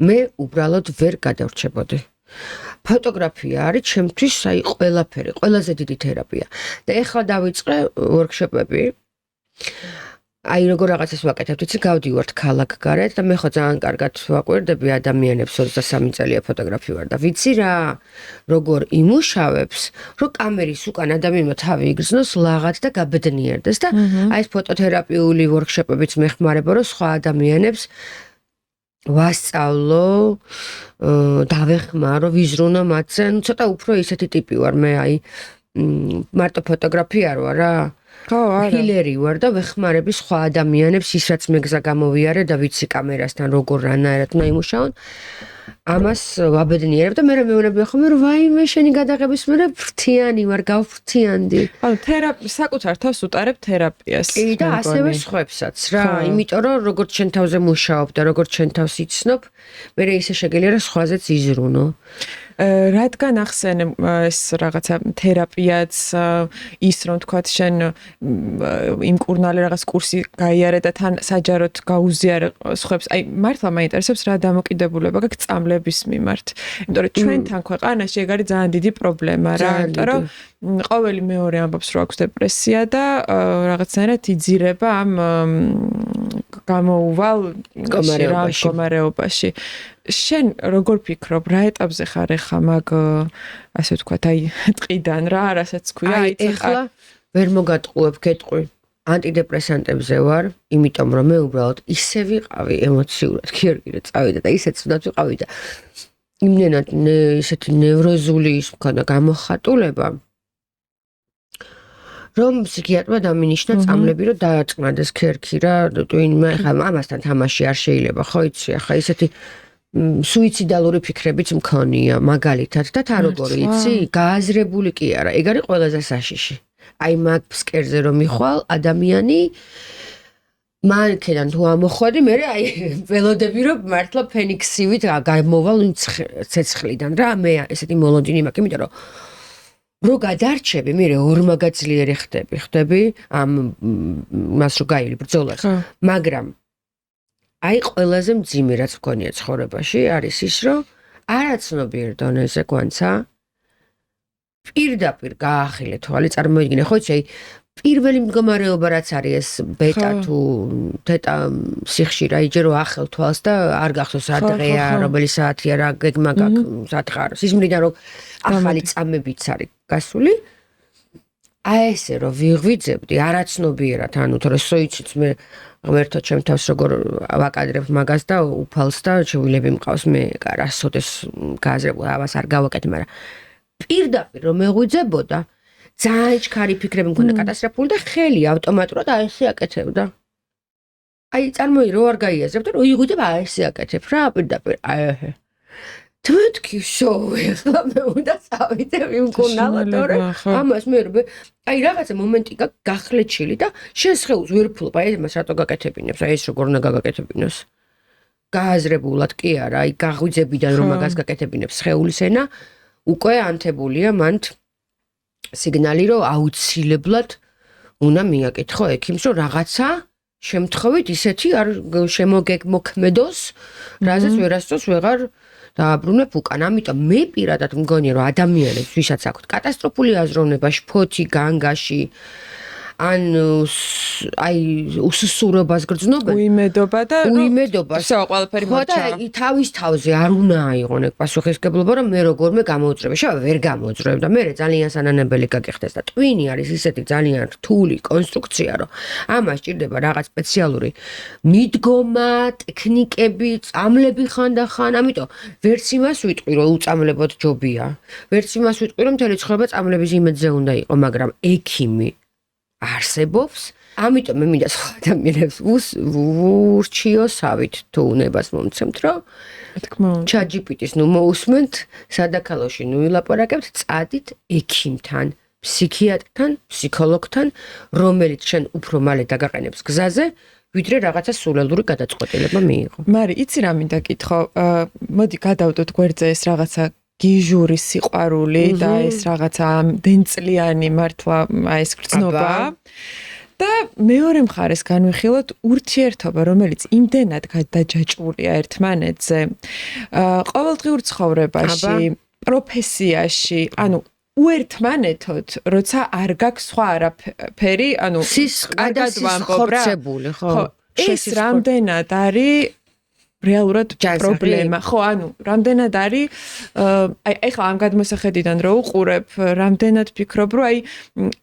მე უბრალოდ ვერ გადავრჩებოდი. ფოტოგრაფია არის ჩემთვის აი ყველაფერი, ყველაზე დიდი თერაპია. და ეხლა დავიწყე ვორქშოპები. აი როგორ რაღაცას ვაკეთებ, იცი, გავდივართ ქალაქ გარეთ და მე ხო ძალიან კარგად ვაკვირდები ადამიანებს 23 წელია ფოტოგრაფი ვარ და ვიცი რა, როგორ იმუშავებს, რომ კამერის უკან ადამიანმა თავი იგრძნოს ლაღად და გაბედნიერდეს და აი ეს ფოტოთერაპიული ვორქშოპებიც მეხმარება, რომ სხვა ადამიანებს ვასწავლო, დავეხმარო, ვიზრუნო მათზე, ну ცოტა უფრო ისეთი ტიპი ვარ მე, აი მარტო ფოტოგრაფი არ ვარ რა. ხო, არა. ჰილერი ვარ და ვეხმარები სხვა ადამიანებს ის რაც მე გზა გამოვიარე და ვიცი კამერასთან როგორ რანაირად უნდა იმუშაონ. ამას ვაბედნიერებ და მე მეუბნებია ხოლმე რომ ვაიმე შენი გადაღების მერე ფრთიანი ვარ, გავფრთიანდი. ანუ საკუთარ თავს უტარებ თერაპიას. კი და ასევე სხვებსაც რა, იმიტომ რომ როგორც შენ თავზე მუშაობ და როგორც შენ თავს იცნობ, მე ისე შეგელია რომ სხვაზეც იზრუნო. რადგან ახსენე ეს რაღაცა თერაპიაც ის რომ თქვათ შენ იმ კურნალე რაღაც კურსი გაიარე და თან საჯაროდ გაუზიარე სხვებს, აი მართლა მაინტერესებს რა დამოკიდებულება გაქვს წამლების მიმართ. იმიტომ რომ ჩვენთან ქვეყანაში ეგ არის ძალიან დიდი პრობლემა რა, იმიტომ რომ ყოველი მეორე ამბობს რომ აქვს დეპრესია და რაღაცნაირად იძირება ამ გამოუვალ მდგომარეობაში. შენ როგორ ფიქრობ, რა ეტაპზე ხარ ახლა მაგ ასე ვთქვათ, აი ტყიდან რა, რასაც ქვია, აი ახლა ვერ მოგატყუებ გეტყვი. ანტიდეპრესანტებზე ვარ, იმიტომ რომ მე უბრალოდ ისე ვიყავი ემოციურად, გიორგი რომ წავიდა და ისეც უნდა ვიყავი და იმდენად ისეთი ნევროზული ის მქონდა გამოხატულება, რომ ფსიქიატრმა დამინიშნა წამლები, რომ დააწყნადეს ქერქი რა, ტვინმა ხა ამასთან თამაში არ შეიძლება, ხო იცი, ახლა ისეთი სუიციდალური ფიქრებიც მქონია მაგალითად და თან როგორი იცი, გააზრებული კი არა, ეგ არის ყველაზე საშიში. აი მაგ ფსკერზე რომ მიხვალ ადამიანი მანქიდან თუ ამოხვედი, მე აი ველოდები რომ მართლა ფენიქსივით გამოვალ ცეცხლიდან რა, მე ესეთი მოლოდინი მაქვს, იმიტომ რომ რო გადარჩები, მე ორმაგაძლიერი ხდები ამ მას რო გაივლი ბრძოლას, მაგრამ აი ყველაზე მძიმე რაც მქონია ცხოვრებაში არის ის, რომ არაცნობიერ დონეზე გვანცა პირდაპირ გაახილე თვალი, წარმოიდგინე, ხო იცი, პირველი მდგომარეობა რაც არის ეს ბეტა თუ თეტა სიხშირე, აი ჯერო ახელ თვალს და არ გახსოვს რა დღეა, რომელი საათია რა გეგმა გაქვს სათხაროს. ის მრიდან რომ ახალი წამებიც არის გასული. აი ესე რომ ვიღვიძებდი არაცნობიერად, ანუ თორე სოიციც მე ღმერთო ჩემ თავს როგორ ვაკადრებ მაგას და უფალს და შევილები მყავს მე რასოდეს გააზრებულ ამას არ გავაკეთე, მაგრამ პირდაპირ რომ მეღვიძებოდა ძალიან ჩქარი ფიქრები მქონდა კატასტროფული და ხელი ავტომატურად აი ესე აკეთებდა. აი წარმოიდგინე რო არ გაიაზრებ და რო იღვიძებ აი ესე აკეთებ რა პირდაპირ აი ესე. თმეთქი შოვე ხლა მე უნდა წავიდე ვიმკურნალო თორე ამას მე აი რაღაცა მომენტი გახლეჩილი და შენ სხეულს ვერ ფულობ აი მას რატო გაკეთებინებს აი ეს როგორ უნდა გაგაკეთებინოს. გააზრებულად კი არა აი გაღვიძებიდან რომ მაგას გაკეთებინებს სხეულის ენა უკვე ანთებულია მანდ სიგნალი რომ აუცილებლად უნდა მიაკითხო ექიმს რომ რაღაცა შემთხვევით ისეთი არ შემოგეკმოქმედოს რაზეც ვერასდროს ვეღარ დააბრუნებ უკან. ამიტომ მე პირადად მგონია რომ ადამიანებს ვისაც აქვთ კატასტროფული აზროვნება შფოთი განგაში ან აი უსუსურობას გრძნობენ უიმედობა და უიმედობას всё ყველაფერი მოჩა. ხო და თავის თავზე არ უნდა აიღონ ეგ პასუხისგებლობა რომ მე როგორმე გამოუძრებ. შევა ვერ გამოუძრებ და მე ძალიან სანანებელი გაგიხდეს და ტვინი არის ისეთი ძალიან რთული კონსტრუქცია რომ ამას ჭირდება რაღაც სპეციალური მიდგომა, ტექნიკები, წამლები ხანდახან, ამიტომ ვერც იმას ვიტყვი რომ უწამლებოდ ჯობია. ვერც იმას ვიტყვი რომ მთელი ცხოვრება წამლების იმედზე უნდა იყო, მაგრამ ექიმი არსებობს, ამიტომ მე მინდა სხვა ადამიანებს ურჩიოსავით თუ უნებას მომცემთ, რომ ChatGPT-ს ნუ მოусმენთ, სადაქალოში ნუ ილაპარაკებთ, წადით ექიმთან, ფსიქიატრთან, ფსიქოლოგთან, რომელიც შენ უფრო მალე დაგაყენებს გზაზე, ვიდრე რაღაცა სულელური გადაწყვეტილება მიიღო. მარი, იცი რა მინდა კითხო, მოდი გადავდოთ გვერდზე ეს რაღაცა გიჟური სიყვარული და ეს რაღაცა დენწლიანი მართლა აი ეს გრძნობა და მეორე მხარეს განვიხილოთ ურთიერთობა, რომელიც იმდენად გადაჯაჭვულია ერთმანეთზე ყოველდღიურ ცხოვრებაში, პროფესიაში, ანუ უერთმანეთოდ, როცა არ გაქვს სხვა არაფერი, ანუ კარგად ვამბობ რა. ხო, ეს რამდენად არის რეალურად პრობლემა. ხო, ანუ რამდენად არის აი ეხლა ამ გადმოსახედიდან რო უყურებ, რამდენად ფიქრობ, რომ აი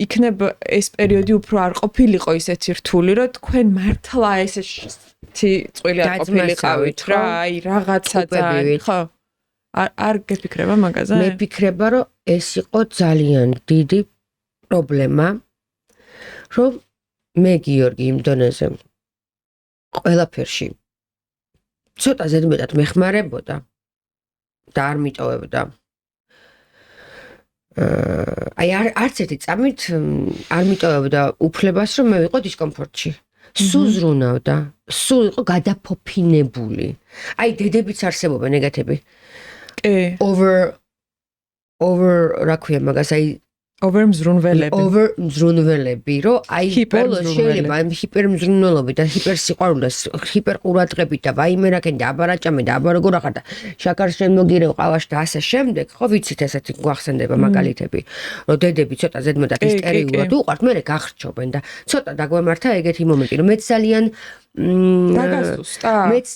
იქნებ ეს პერიოდი უფრო არ ყოფილიყო ისეთი რთული, რომ თქვენ მართლა ესეთი წვილი არ ყოფილიყავით რა, აი რაღაცა ძალიან, ხო. არ გეფიქრება მაგაზე? მე ფიქრება, რომ ეს იყო ძალიან დიდი პრობლემა, რომ მე გიორგი იმ დონეზე ყველაფერში ცოტა ზედმეტად მეხმარებოდა და არ მიტოვებდა. აი არც ერთი წამით არ მიტოვებდა უფლებას, რომ მე ვიყო დისკომფორტში. სულ ზრუნავდა, სულ იყო გადაფოფინებული. აი დედებიც არსებობენ ეგეთები. კი. over რა ქვია მაგას, აი overმზრუნველები, რომ აი ბოლოს შეიძლება აი ჰიპერმზრუნველობი და ჰიპერსიყვარული და ჰიპერყურადღებით და ვაიმე რაკენ და აბარაჭამე და აბა როგორ ახლა და შაქარს შენ მოგირევ ყავაში და ასე შემდეგ, ხო ვიცით ესეთი გვახსენდება მაგალითები, რომ დედები ცოტა ზედმეტად ისტერიულად უყვართ, მერე გახრჩობენ და ცოტა დაგვემართა ეგეთი მომენტი, რომ მეც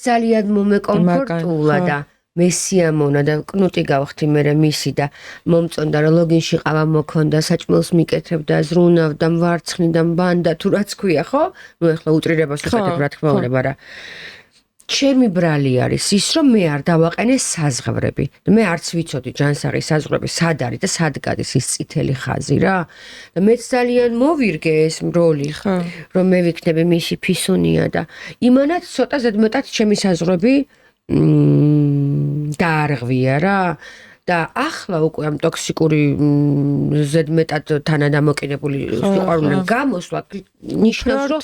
ძალიან მომეკომფორტულა და მესიამონა და კნუტი გავხდი მე მისი და მომწონდა რომ ლოგინში ყავა მოქონდა, საჭმელს მიკეთებდა, ზრუნავდა, მვარცხნიდა, ბანდა თუ რაც ქვია, ხო? ნუ ეხლა უტრირებას ვიკეთებ რა თქმა უნდა, მაგრამ ჩემი ბრალი არის ის, რომ მე არ დავაყენე საზღვრები. მე არც ვიცოდი ჯანსაღი საზღვრები სად არის და სად გადის ის წითელი ხაზი რა. და მეც ძალიან მოვირგე ეს როლი, რომ მე ვიქნები მისი ფისუნია და იმანაც ცოტა ზედმეტად ჩემი საზღვრები დაარღვია რა. და ახლა უკვე ამ ტოქსიკური ზედმეტად თანადამოკიდებული სიყვარულიდან გამოსვლა ნიშნავს რომ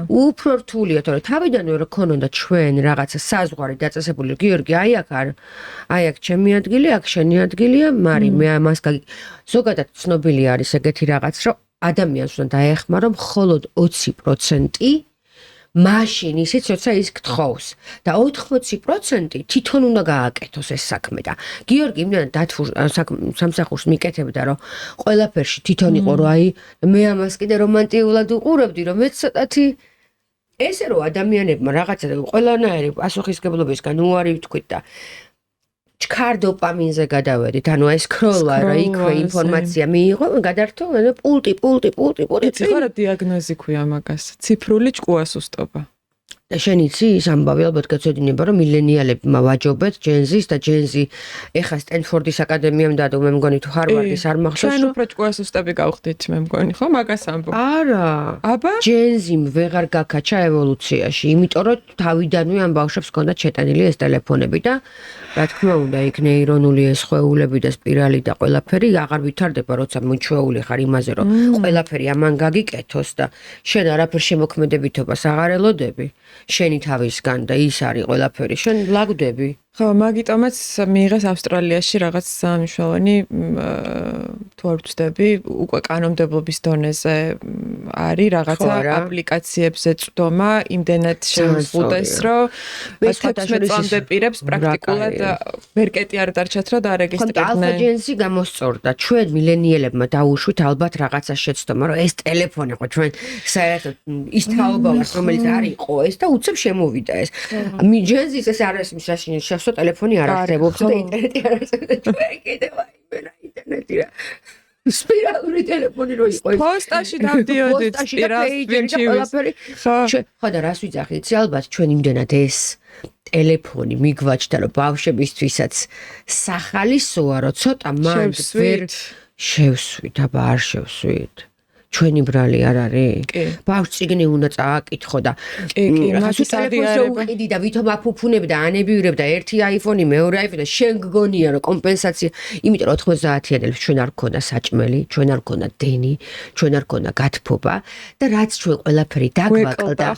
უფრო რთულია, თორე თავიდანვე რო ქონოდა ჩვენ რაღაცა საზღვარი დაწესებული, გიორგი, აი აქ ჩემი ადგილი, აქ შენი ადგილია, მაგრამ მე ამას ზოგადად ცნობილი არის ეგეთი რაღაც, რომ ადამიანს უნდა დაეხმარო მხოლოდ 20% მაშინ ისიც როცა ის გთხოვს და 80% თვითონ უნდა გააკეთოს ეს საქმე და გიორგი იმდენად სამსახურს მიკეთებდა რომ ყველაფერში თვითონ იყო რომ აი მე ამას კიდე რომანტიულად უყურებდი რომ მეც ცოტათი ესე რომ ადამიანებმა რაღაცა ყველანაირი პასუხისგებლობისგან უარი ვთქვით და ჩქარ დოპამინზე გადავედით, ანუ ეს სკროლა რა იქვე ინფორმაცია მიიღო, გადართო პულტი. იცი ხო რა დიაგნოზი ქვია მაგას? ციფრული ჭკუასუსტობა. და შენ იცი ის ამბავი ალბათ გაწოდინება რომ მილენიალებმა ვაჯობეთ ჯენზის და ჯენზი ეხა სტენფორდის აკადემიამ დადო მე მგონი თუ ჰარვარდის არ მახსოვს შენ უფრო ჭკუასუსტები გავხდით მე მგონი ხო მაგას ამბობ არა აბა ჯენზიმ ვეღარ გაკაჩა ევოლუციაში იმიტომ რომ თავიდანვე ამ ბავშვებს ჰქონდა ჩეტანილი ეს ტელეფონები და რა თქმა უნდა იქ ნეირონული ეს ხვეულები და სპირალი და ყველაფერი აღარ ვითარდება როცა მოჩვეული ხარ იმაზე რომ ყველაფერი ამან გაგიკეთოს და შენ არაფერ შემოქმედებითობას აღარ ელოდები შენი თავისგან და ის არის ყველაფერი შენ ლაგდები ხო მაგიტომაც მიიღეს ავსტრალიაში რაღაც მნიშვნელოვანი თუ არ ვწდები უკვე კანონმდებლობის დონეზე არის რაღაცა აპლიკაციებზე წვდომა იმდენად შეუძლდეს რომ 16 წლამდე პირებს პრაქტიკულად ვერკეტი არ დარჩათ რომ დაარეგისტრირდნენ ხო ალფა ჯენსი გამოსწორდა ჩვენ მილენიელებმა დაუშვით ალბათ რაღაცა შეცდომა რომ ეს ტელეფონი ხო ჩვენ საერთოდ ის თაობა ვართ რომელიც არ იყო ეს და უცებ შემოვიდა ეს ჯენსის ეს არ არის მისაშინე სო ტელეფონი არ არსებობს და ინტერნეტი არ არსებობს. ჩვენ კიდევ აიმენა ინტერნეტი რა. სპირალური ტელეფონი რო იყო. პოსტაში დავდიოდით სპირალური. ხო და რას ვიძახი? იცი ალბათ ჩვენ იმდენად ეს ტელეფონი მიგვაჩნდა რომ ბავშვებისთვისაც სახალისოა რომ ცოტა მანდ ვერ შევსვით, აბა არ შევსვით. ჩვენი ბრალი არ არის? ბავშვს წიგნი უნდა წააკითხო და მაგის ტელეფონზე უყიდი და ვითომ აფუფუნებ და ანებივრებ და ერთი აიფონი, მეორე აიფონი და შენ გგონია რომ კომპენსაცია, იმიტომ რომ 90-იანელს ჩვენ არ გქონდა საჭმელი, ჩვენ არ გქონდა დენი, ჩვენ არ გქონდა გათბობა და რაც ჩვენ ყველაფერი დაგვაკლდა,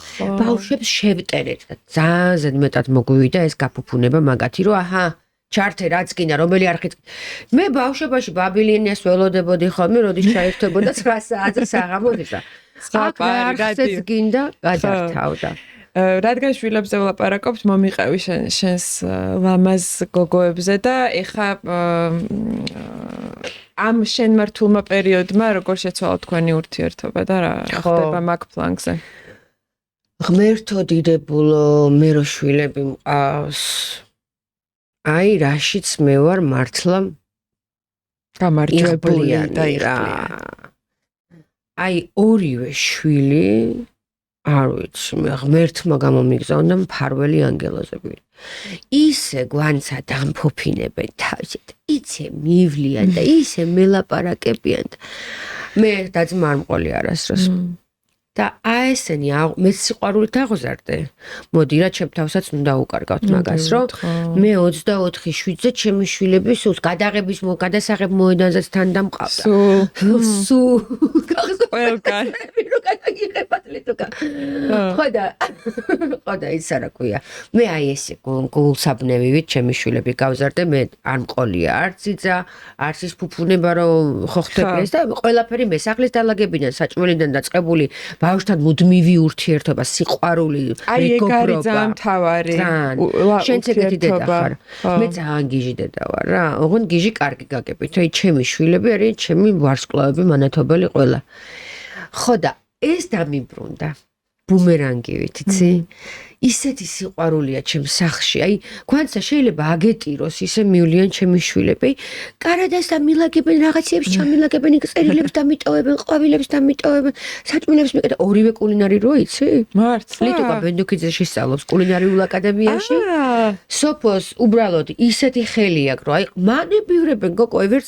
ბავშვებს შევტერეთ და ძალიან ზედმეტად მოგვივიდა ეს გაფუფუნება მაგათი რომ აჰა ჩარტე რაც გინდა რომელი არხით მე ბავშვობაში ბაბილინიას ველოდებოდი ხოლმე როდის ჩაერთვებოდა 9 საათზე საღამოდის და არხიც გინდა გადართავდა რადგან შვილებზე ვლაპარაკობთ მომიყევი შენს ლამაზ გოგოებზე და ეხა ამ შენმართულმა პერიოდმა როგორ შეცვალა თქვენი ურთიერთობა და რა ხდება მაგ პლანკზე ღმერთო დიდებულო მე რო შვილები მყავს აი რაშიც მე ვარ მართლა გამარჯვებული და აი ორივე შვილი არ ვიცი მე ღმერთმა გამომიგზავნა მფარველი ანგელოზები ისე გვანცა დამფოფინებენ თავისით იცე მივლიან და ისე მელაპარაკებიან მე დაძმა არ მყოლი არასდროს და აესენი მეც სიყვარულით აღზარდე. მოდი რა ჩემ თავსაც უნდა უკარგავთ მაგას, რომ მე 24 შვიდზე ჩემი შვილები სულს გადასაღებ მოედანზეც თან დამყავდა. სუ ყველგან. ხოდა ის არა ქვია. მე აი ესე გულსაბნევივით ჩემი შვილები გავზარდე, მე არ მყოლია არც იწა, არც ის ფუფუნება რომ ხო ხდებიეს და ყველაფერი მესახლის დალაგებიდან, საჭმელიდან დაწყებული ბავშვთან მუდმივი ურთიერთობა, სიყვარული, მეგობრობა. აი ეგ არის ძალიან მთავარი. შენც ეგეთი დედა ხარ. მე ძალიან გიჟი დედა ვარ რა. ოღონდ გიჟი კარგი გაგებით. აი ჩემი შვილები არიან ჩემი ვარსკვლავები, მანათობელი ყველა. ხო და ეს დამიბრუნდა. ბუმერანგივით, იცი? ისეთი სიყვარულია ჩემს სახლში. აი, გვანცა შეიძლება აგეტიროს, ისე მივლიან ჩემი შვილები. კარადას დამილაგებენ, რაღაცებს ჩამილაგებენ, იქ წერილებს დამიტოვებენ, ყვავილებს დამიტოვებენ, საჭმელებს მეკეთა. ორივე კულინარი რო იცი? მართლა. ლიტუკა ბენდუქიძე შესწავლობს კულინარიულ აკადემიაში. სოფოს უბრალოდ ისეთი ხელი აქვს, რომ აი, მანებივრებენ გოგო, ვერ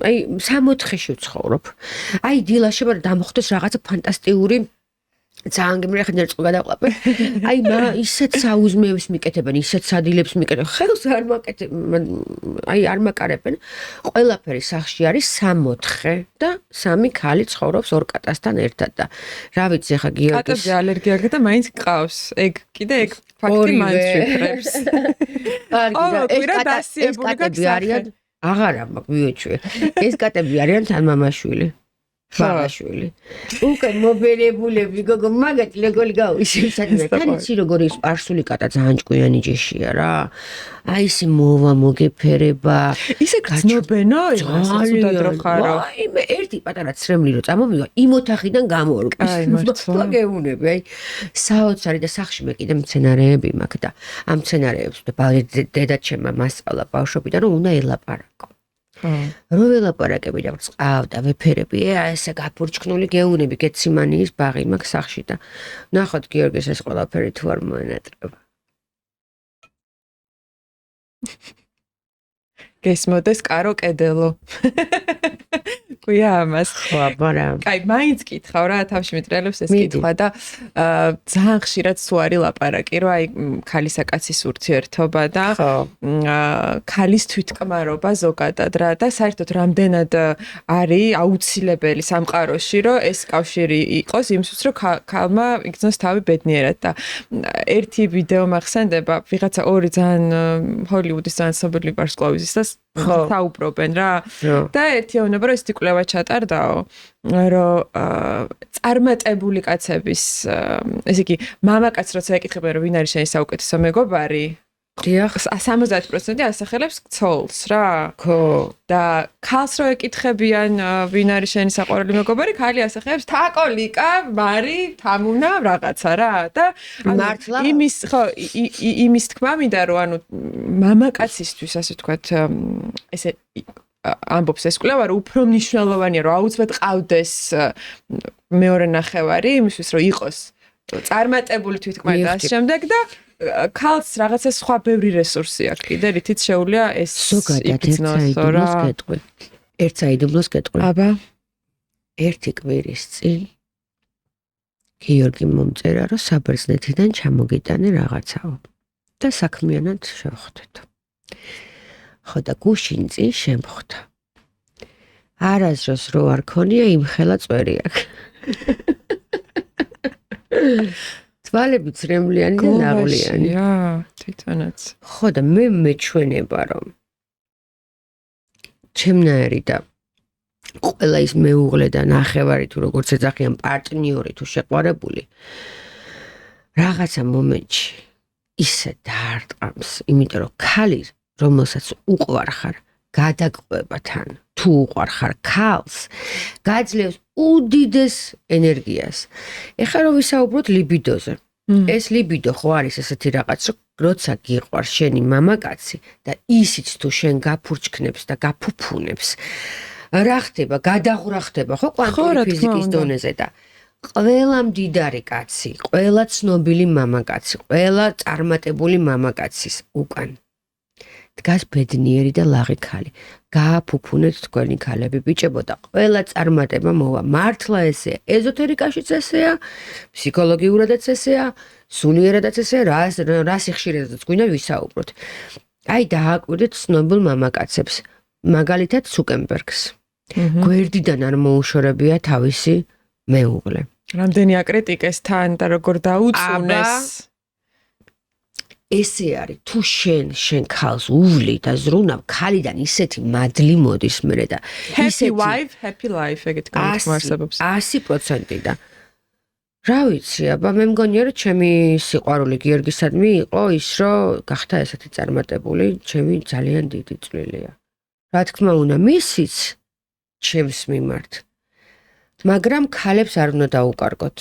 აი 60-ში ვცხოვრობ. აი, დილაშება დამხდეს რაღაცა ფანტასტიკური ძალიან გემრიახდნენ წყო გადაყვაპე. აი ისეთ საუზმეებს მიკეთებენ, ისეთ სადილებს მიკეთებენ. ხელს არ მაკეთებენ, აი არ მაკარებენ. ყველაფერი სახლში არის 64 და 3 ქალი ცხოვრობს ორ კატასთან ერთად და რა ვიცი ახლა გიორგის კატებზე ალერგია აქვს და მაინც ყავს. ეგ კიდე ეგ ფაქტი მაინც ვიფრებს. ეს კატები არიან აღარა მაგვიოჩვე. ეს კატები არიან თანმამაშვილი. ხაშვილი. უკვე მობერებულები გოგო მაგათ ლეგოლი გავიშევ სადმე. თანიცი როგორი სპარსული კატა ძალიან ჭკვიანი ჯიშია რა. აი ისე მოვა მოგეფერება. ისე გრძნობენო სასუდად რო ხარო. აი მე ერთი პატარა ცრემლი რო წამომივა იმ ოთახიდან გამორკვის. აი მართლა გეუნები აი საოცარი და სახში მე კიდე მცენარეები მაქვს და ამ მცენარეებს დედა ჩემმა მასწავლა ბავშვობიდან რომ უნდა ელაპარაკო. რო ველაპარაკები და წავდა ვეფერები ესე გაფურჩქნული გეუნები გეციმანიის ბაღი მაქვს სახში და ნახოთ გიორგის ეს ყველაფერი თუ არ მოენატრება გესმოდეს კარო კედელო ყია ამას ხო აბარა აი მაინც კითხავ რა თავში მიტრელებს ეს კითხვა და ძალიან ხშირად თუ არის ლაპარაკი რომ აი ქალისა კაცის ურთიერთობა და ქალის თვითკმარობა ზოგადად რა და საერთოდ რამდენად არის აუცილებელი სამყაროში რომ ეს კავშირი იყოს იმისთვის რომ ქალმა იქნას თავი ბედნიერად და ერთი ვიდეო მახსენდება ვიღაცა ორი ძალიან ჰოლივუდის ძალიან ცნობილი ვარსკვლავიზის და საუბრობენ რა და ერთიანობა რომ ეს კვლევა ჩატარდაო რომ წარმატებული კაცების ესე იგი მამაკაც როცა ეკითხებიან რომ ვინ არის შენი საუკეთესო მეგობარი დიახ 70% ასახელებს ცოლს რა ხო და ქალს რო ეკითხებიან ვინ არის შენი საყვარელი მეგობარი ქალი ასახელებს თაკოლიკა მარი თამუნა რაღაცა რა და მართლა იმის ხო იმის თქმა მინდა რომ ანუ მამაკაცისთვის ასე ვთქვათ ესე ამბობს ეს კვლევა რომ უფრო მნიშვნელოვანია რომ აუცილებლად ყავდეს მეორე ნახევარი იმისთვის რომ იყოს წარმატებული თვითკმარი და ამ შემდეგ და ქალს რაღაცა სხვა ბევრი რესურსი აქვს კიდე რითიც შეუძლია ეს იფიცნოს რა ერთ საიდუმლოს გეტყვი აბა ერთი კვირის წინ გიორგი მომწერა რომ საბერძნეთიდან ჩამოგიტანე რაღაცაო და საქმიანად შევხვდეთ ხო და გუშინ წინ შემხვდა არასდროს რო არ ქონია იმ ხელა წვერი აქვს თვალები ცრემლიანი და ნაღვლიანი თვითონაც ხო და მე მეჩვენება რომ ჩემნაირი და ყველა ის მეუღლე და ნახევარი თუ როგორც ეძახიან პარტნიორი თუ შეყვარებული რაღაცა მომენტში ისე დაარტყამს იმიტომ რომ ქალი რომელსაც უყვარხარ გადაგყვება თან თუ უყვარხარ ქალს გაძლევს უდიდეს ენერგიას ეხლა რომ ვისაუბროთ ლიბიდოზე ეს ლიბიდო ხო არის ესეთი რაღაც რომ როცა გიყვარს შენი მამაკაცი და ისიც თუ შენ გაფურჩქნებს და გაფუფუნებს რა ხდება გადაღვრა ხდება ხო კვანტური ფიზიკის დონეზე და ყველა მდიდარი კაცი ყველა ცნობილი მამაკაცი ყველა წარმატებული მამაკაცის უკან დგას ბედნიერი და ლაღი ქალი. გააფუფუნეთ თქვენი ქალები ბიჭებო და ყველა წარმატება მოვა. მართლა ესეა. ეზოთერიკაშიც ესეა, ფსიქოლოგიურადაც ესეა, სულიერადაც ესეა, რა სიხშირედაც გვინდა ვისაუბროთ. აი დააკვირდეთ ცნობილ მამაკაცებს, მაგალითად ცუკენბერგს. გვერდიდან არ მოუშორებია თავისი მეუღლე. რამდენი აკრიტიკეს თან და როგორ დაუწუნეს ესე არის თუ შენ ქალს უვლი და ზრუნავ ქალიდან ისეთი მადლი მოდის მერე და happy wife happy life ეგეთ გამოსმარსებობს 100% და რა ვიცი აბა მე მგონია რომ ჩემი სიყვარული გიორგისადმი იყო ის რომ გახდა ესეთი წარმატებული ჩემი ძალიან დიდი წვლილია რა თქმა უნდა მისიც ჩემს მიმართ მაგრამ ქალებს არ უნდა დაუკარგოთ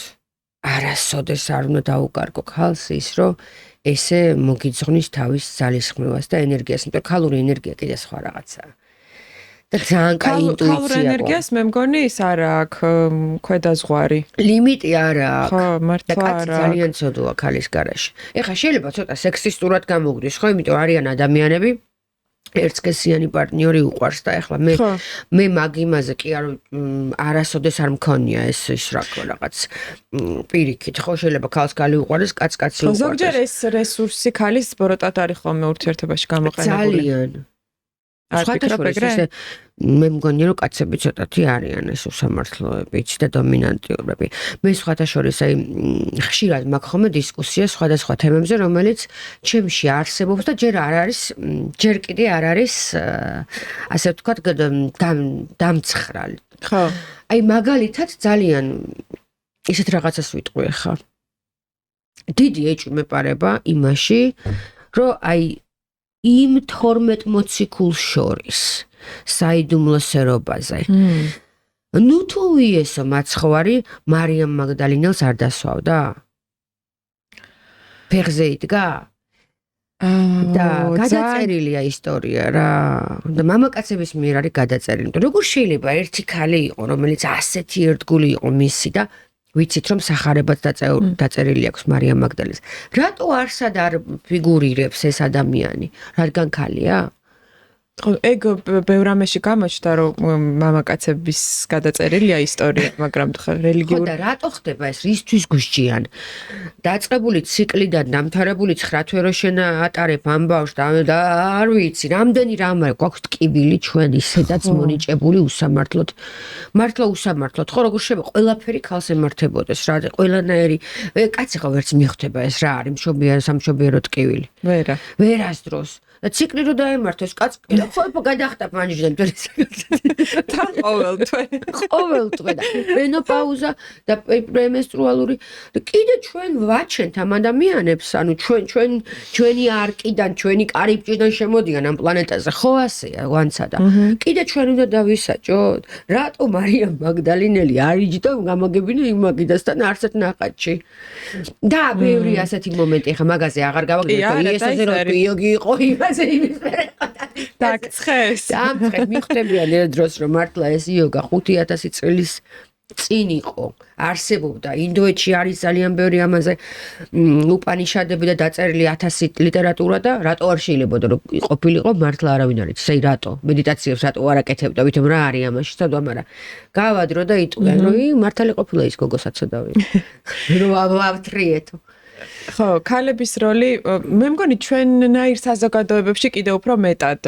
არასოდეს არ უნდა დაუკარგო ქალს ის, რომ ესე მოგიძღვნის თავის ძალისხმევას და ენერგიას, იმიტომ ქალური ენერგია კიდე სხვა რაღაცაა. და ძალიან კაი ინტუიცია. ქალურ ენერგიას მე მგონი ის არა აქვს ქვედაზღვარი. ლიმიტი არა აქვს. ხო, მართლა და კაცი ძალიან ცოდოა ქალის გარაში. ეხლა შეიძლება ცოტა სექსისტურად გამოგვდის, ხო, იმიტომ არიან ადამიანები ერთსქესიანი პარტნიორი უყვარს და ეხლა მე მაგ იმაზე კი არასოდეს არ მქონია ეს რაღაც პირიქით, ხო, შეიძლება ქალს ქალი უყვარდეს, კაცს კაცი უყვარდეს. ზოგჯერ ეს რესურსი ქალის ბოროტად არის ხოლმე ურთიერთობაში გამოყენებული. ძალიან. სხვადასხვა მე მგონია რომ კაცები ცოტათი არიან ეს უსამართლოებიც და დომინანტიურები. მე სხვადასხვა აი ხშირად მაქვს ხოლმე დისკუსია სხვადასხვა თემებზე, რომელიც ჩემში არსებობს და ჯერ კიდე არ არის ასე ვთქვათ დამცხრალი. ხო. აი მაგალითად ძალიან ისეთ რაღაცას ვიტყვი ახლა. დიდი ეჭვი მეპარება იმაში, რომ აი იმ 12 მოციქულს შორის საიდუმლოსერობაზე. ნუ თუ იესო მაცხოვარი მარიამ მაგდალინელს არ დასვავდა? ფეხზე იდგა? და გადაწერილია ისტორია რა. და მამაკაცების მიერ არის გადაწერილი. როგორ შეიძლება ერთი ქალი იყო, რომელიც ასეთი ერთგული იყო მისი და ვიცით რომ სახარებად დაწერილი აქვს მარიამ მაგდალინს. რატო არსად არ ფიგურირებს ეს ადამიანი? რადგან ქალია? ეგ ბევრ რამეში გამოჩნდა რომ მამაკაცების გადაწერილია ისტორია, მაგრამ რელიგიური და რატო ხდება ეს? რისთვის გვსჯიან? დაწყებული ციკლიდან დამთავრებული 9 თვე რო შენ ატარებ ამბავს და არ ვიცი, რამდენი რამ გვაქვს ტკივილი ჩვენ ისედაც მონიჭებული უსამართლოდ. მართლა უსამართლოდ, ხო, როგორ შეიძლება ყველაფერი ქალს ემართებოდეს რა, ყველანაირი კაცი ხო ვერც მიხვდება ეს რა არის სამშობიარო ტკივილი. ვერა. ვერასდროს. და ციკლი რო დაემართოს კაც ხო გადახტა პანჯიდან და ყოველ თვე და მენოპაუზა და პრემენსტრუალური კიდე ჩვენ ვაჩენთ ამ ადამიანებს, ანუ ჩვენი არკიდან, ჩვენი კარიბჭიდან შემოდიან ამ პლანეტაზე, ხო ასეა ვანცა და კიდე ჩვენ უნდა დავისაჭოთ? რატო მარიამ მაგდალინელი არ იჯდა გამაგებინა იმ მაგიდასთან არსად ნახატში? და ბევრი ასეთი მომენტი, ხა მაგაზე აღარ გავაგზავნე, იესოზე რო იოგი იყო იმაზე იმის დაგცხეს. დამცხეს, მიხვდებიან ერთ დროს რომ მართლა ეს იოგა 5000 წლის წინ იყო, არსებობდა. ინდოეთში არის ძალიან ბევრი ამაზე უპანიშადები და დაწერილი 1000 ლიტერატურა და რატო არ შეიძლებოდა რომ ყოფილიყო მართლა არავინ არ იცის. აი რატო? მედიტაციებს რატო არ აკეთებდა? ვითომ რა არის ამაში? ცოდვა, მაგრამ გავადრო და იტყვიან რომ მართალი ყოფილა ის გოგო საცოდავი. რომ ავთრიეთო. ხო, ქალების როლი მე მგონი ჩვენნაირ საზოგადოებებში კიდევ უფრო მეტად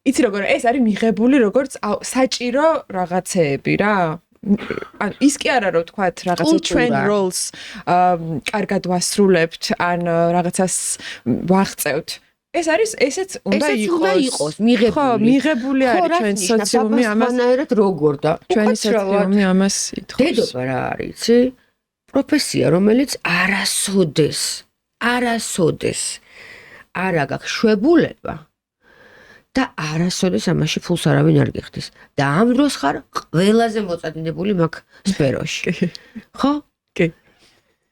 იცი როგორ ეს არის მიღებული როგორც საჭირო რაღაცეები რა. ან ის კი არა რომ თქვათ რაღაცა ჩვენ როლს კარგად ვასრულებთ ან რაღაცას ვაღწევთ. ეს არის ესეც უნდა იყოს მიღებული. ხო, მიღებული არის ჩვენ სოციუმი ამას. როგორ და ჩვენი სოციუმი ამას ითხოვს. დედობა რა არის, იცი? პროფესია, რომელიც არასოდეს არ აქვს შვებულება და არასოდეს ამაში ფულს არავინ არ გიხდის. და ამ დროს ხარ ყველაზე მოწადინებული მაგ სფეროში. ხო? კი.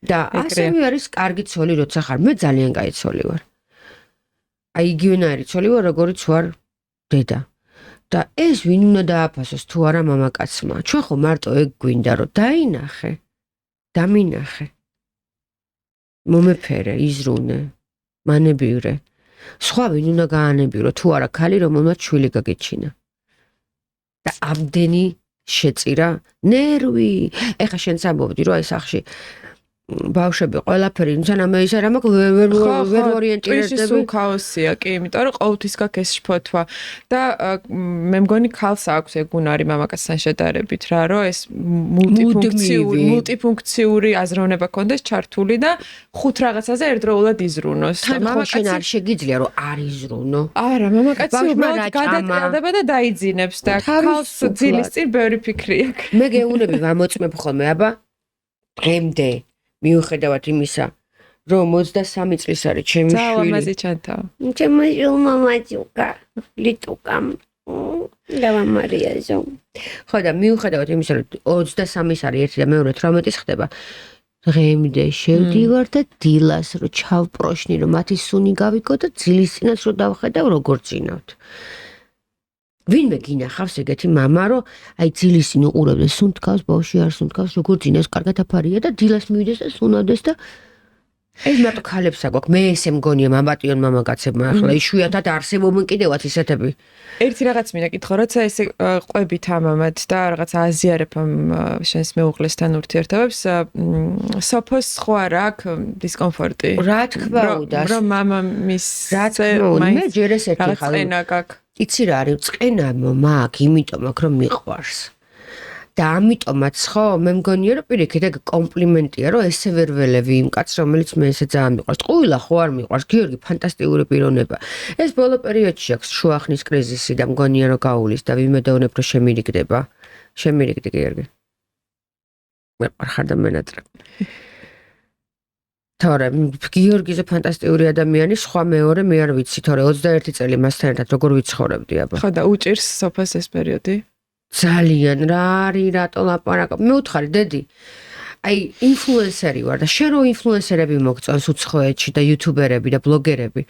და ასევე არის კარგი ცოლი, როცა ხარ. მე ძალიან კაი ცოლი ვარ. აი იგივენაირი ცოლი ვარ, როგორიც ვარ დედა. და ეს ვინ უნდა დააფასოს თუ არა მამაკაცმა? ჩვენ ხო მარტო ეგ გვინდა რომ დაინახე. დამინახე. მომეფერე, იზრუნე, მანებივრე. სხვა ვინ უნდა გაანებირო თუ არა ქალი რომელმაც შვილი გაგეჩინა. და ამდენი შეწირა ნერვი. ეხა შენც ამბობდი რომ აი სახში ბავშვები ყველაფერი სანამ ის არ მაქვს ვერ ორიენტირებდები. ის ქაოსია, კი, იმიტომ რომ ყოველთვის გაქვს ეს შფოთვა და მე მგონი ქალს აქვს ეგ უნარი მამაკაცთან შედარებით რა, რომ ეს მულტიფუნქციური აზროვნება კონდეს ჩართული და ხუთ რაღაცაზე ერთდროულად იზრუნოს. მამაკაცი არ შეგიძლია რომ არ იზრუნო. არა, მამაკაცი უბრალოდ გადატრიალდება და დაიძინებს და ქალს ძილის წინ ბევრი ფიქრი აქვს. მე გეუნები ვამოწმებ ხოლმე, აბა დღემდე მიუხედავად იმისა, რომ 23 წლის არის ჩემი შვილი. ძალამაზი ჩანთა. ჩემი მამაჩუკა, ლიტუკამ. დავამარიაზო. ხო და მიუხედავად იმისა, რომ 23 არის ერთი და მეორე 18 ხდება, დღემდე შევდივარ და დილას რო ჩავპროშნი რომ მათი სუნი გავიგო და ძილის წინას რო დავხედავ როგორ წინავთ. ვინმე გინახავს ეგეთი მამა რომ აი ძილის წინ უყურებდეს სუნ თქავს, ბავშვი არ სუნ თქავს, როგორ წინავს, კარგად აფარია და დილას მივიდეს და სუნავდეს და ეს მარტო ქალებსა გვაქვს. მე ესე მგონია მამატიონ მამაკაცებმა ახლა იშვიათად არსებობენ კიდევაც ისეთები. ერთი რაღაც მინდა კითხო, როცა ესე ყვებით ამამად და რაღაც აზიარებ ამ შენს მეუღლესთან ურთიერთობებს, სოფოს ხო არ აქვს დისკომფორტი? რა თქმა უნდა. რომ მამამის რა თქმა უნდა, მე ჯერ ეს ერთი ხალხი. წენა გაქვს. იცი რა არის, წენა მაქვს, იმიტომ აქვს რომ მიყვარს. და ამიტომაც ხო მე მგონია რომ პირიქით ეგ კომპლიმენტია რომ ესე ვერ ველევი იმ კაცს რომელიც მე ესე ძალიან მიყვარს. ყუილა ხო არ მიყვარს, გიორგი ფანტასტიკური პიროვნება. ეს ბოლო პერიოდში აქვს შუახნის კრიზისი და მგონია რომ გაულის და ვიმედოვნებ რომ შემირიგდება. შემირიგდი გიორგი. მე ყარხარ და მენატრე. თორე გიორგიზე ფანტასტიკური ადამიანი, სხვა მეორე მე არ ვიცი, თორე 21 წელი მასთან ერთად როგორ ვიცხოვრებდი აბა. ხო და უჭირს სოფას ეს პერიოდი? ძალიან რა არის რატო ლაპარაკობ მე უთხარი დედი აი ინფლუენსერი ვარ და შენ რო ინფლუენსერები მოგწონს უცხოეთში და იუთუბერები და ბლოგერები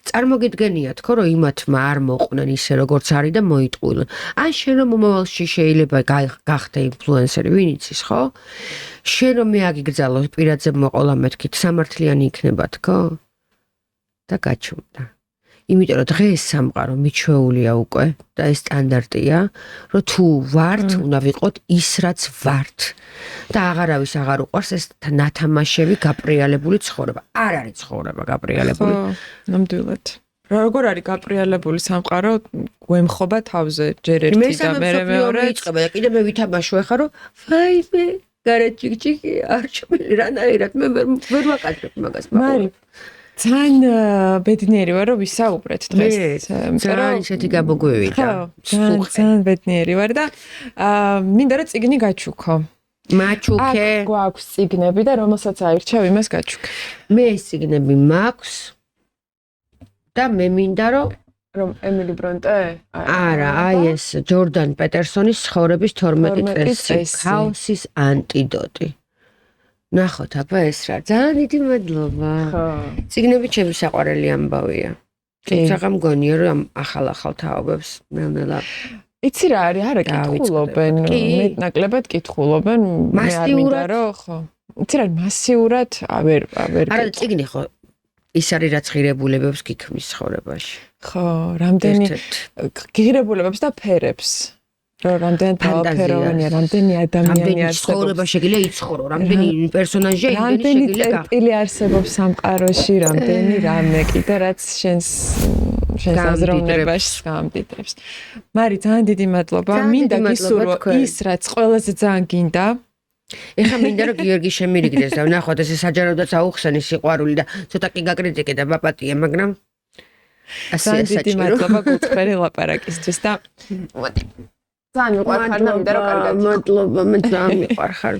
წარმოგიდგენიათ ხო რომ იმათმა არ მოყვნენ ისე როგორც არის და მოიტყუილონ ან შენ რომ მომავალში შეიძლება გახდე ინფლუენსერი ვინ იცის ხო შენ რომ მე აგიგრძალო პირადზე მოყოლა მეთქით სამართლიანი იქნებათ ხო და გაჩუმდა იმიტომ რომ დღეს სამყარო მიჩვეულია უკვე და ეს სტანდარტია რომ თუ ვართ უნდა ვიყოთ ის რაც ვართ და აღარავის აღარ უყვარს ეს ნათამაშები გაპრიალებული ცხოვრება არ არის ცხოვრება გაპრიალებული ნამდვილად როგორ არის გაპრიალებული სამყარო გვემხობა თავზე ჯერ ერთი და მეორე იწყება და კიდე მე ვითამაშო ახლა რომ ვაიმე გარაჯიჯი არ ჩმელი რანაირად მე ვერ ვაკადრებ მაგას მარი ძალიან ბედნიერი ვარ რომ ვისაუბრეთ დღეს. ძალიან ისეთი გაბოგვევიდა. ძალიან ბედნიერი ვარ და მინდა რომ წიგნი გაჩუქო. მაჩუქე. აქ გვაქვს წიგნები და რომელსაც აირჩევ იმას გაჩუქე. მე ეს წიგნები მაქვს და მე მინდა რომ ემილი ბრონტე? არა, აი ეს ჯორდან პეტერსონის ცხოვრების 12 წესი. ქაოსის ანტიდოტი. ნახოთ აბა ეს რა ძალიან დიდი მადლობა. ხო. წიგნები ჩემი საყვარელი ამბავია. თუმცა მგონია რომ ახალ თაობებს ნელ-ნელა იცი რა არის არა კითხულობენ მეტნაკლებად კითხულობენ მე არ მინდა რომ ხო იცი რა მასიურად ვერ არა წიგნი ხო ის არის რაც ღირებულებებს გიქმნის ცხოვრებაში. ხო რამდენი ღირებულებებს და ფერებს რამდენი თავფეროვანია, რამდენი ადამიანი არსებობს. ცხოვრება შეგიძლია იცხოვრო, რამდენი პერსონაჟია იმდენი შეგიძლია გახ. რამდენი არსებობს სამყაროში, რამდენი რამე კიდე რაც შენს აზროვნებას გამდიდრებს. მარი, ძალიან დიდი მადლობა. მინდა გისურვო ის რაც ყველაზე ძალიან გინდა. ეხლა მინდა რომ გიორგი შემირიგდეს და ვნახოთ ესე საჯაროდაც აუხსენი სიყვარული და ცოტა კი გაკრიტიკე და ბაპატია, მაგრამ ძალიან დიდი მადლობა გულწრფელი ლაპარაკისთვის და მოდი ძალიან მიყვარხარ და მინდა რომ კარგად. მადლობა, მე ძალიან მიყვარხარ.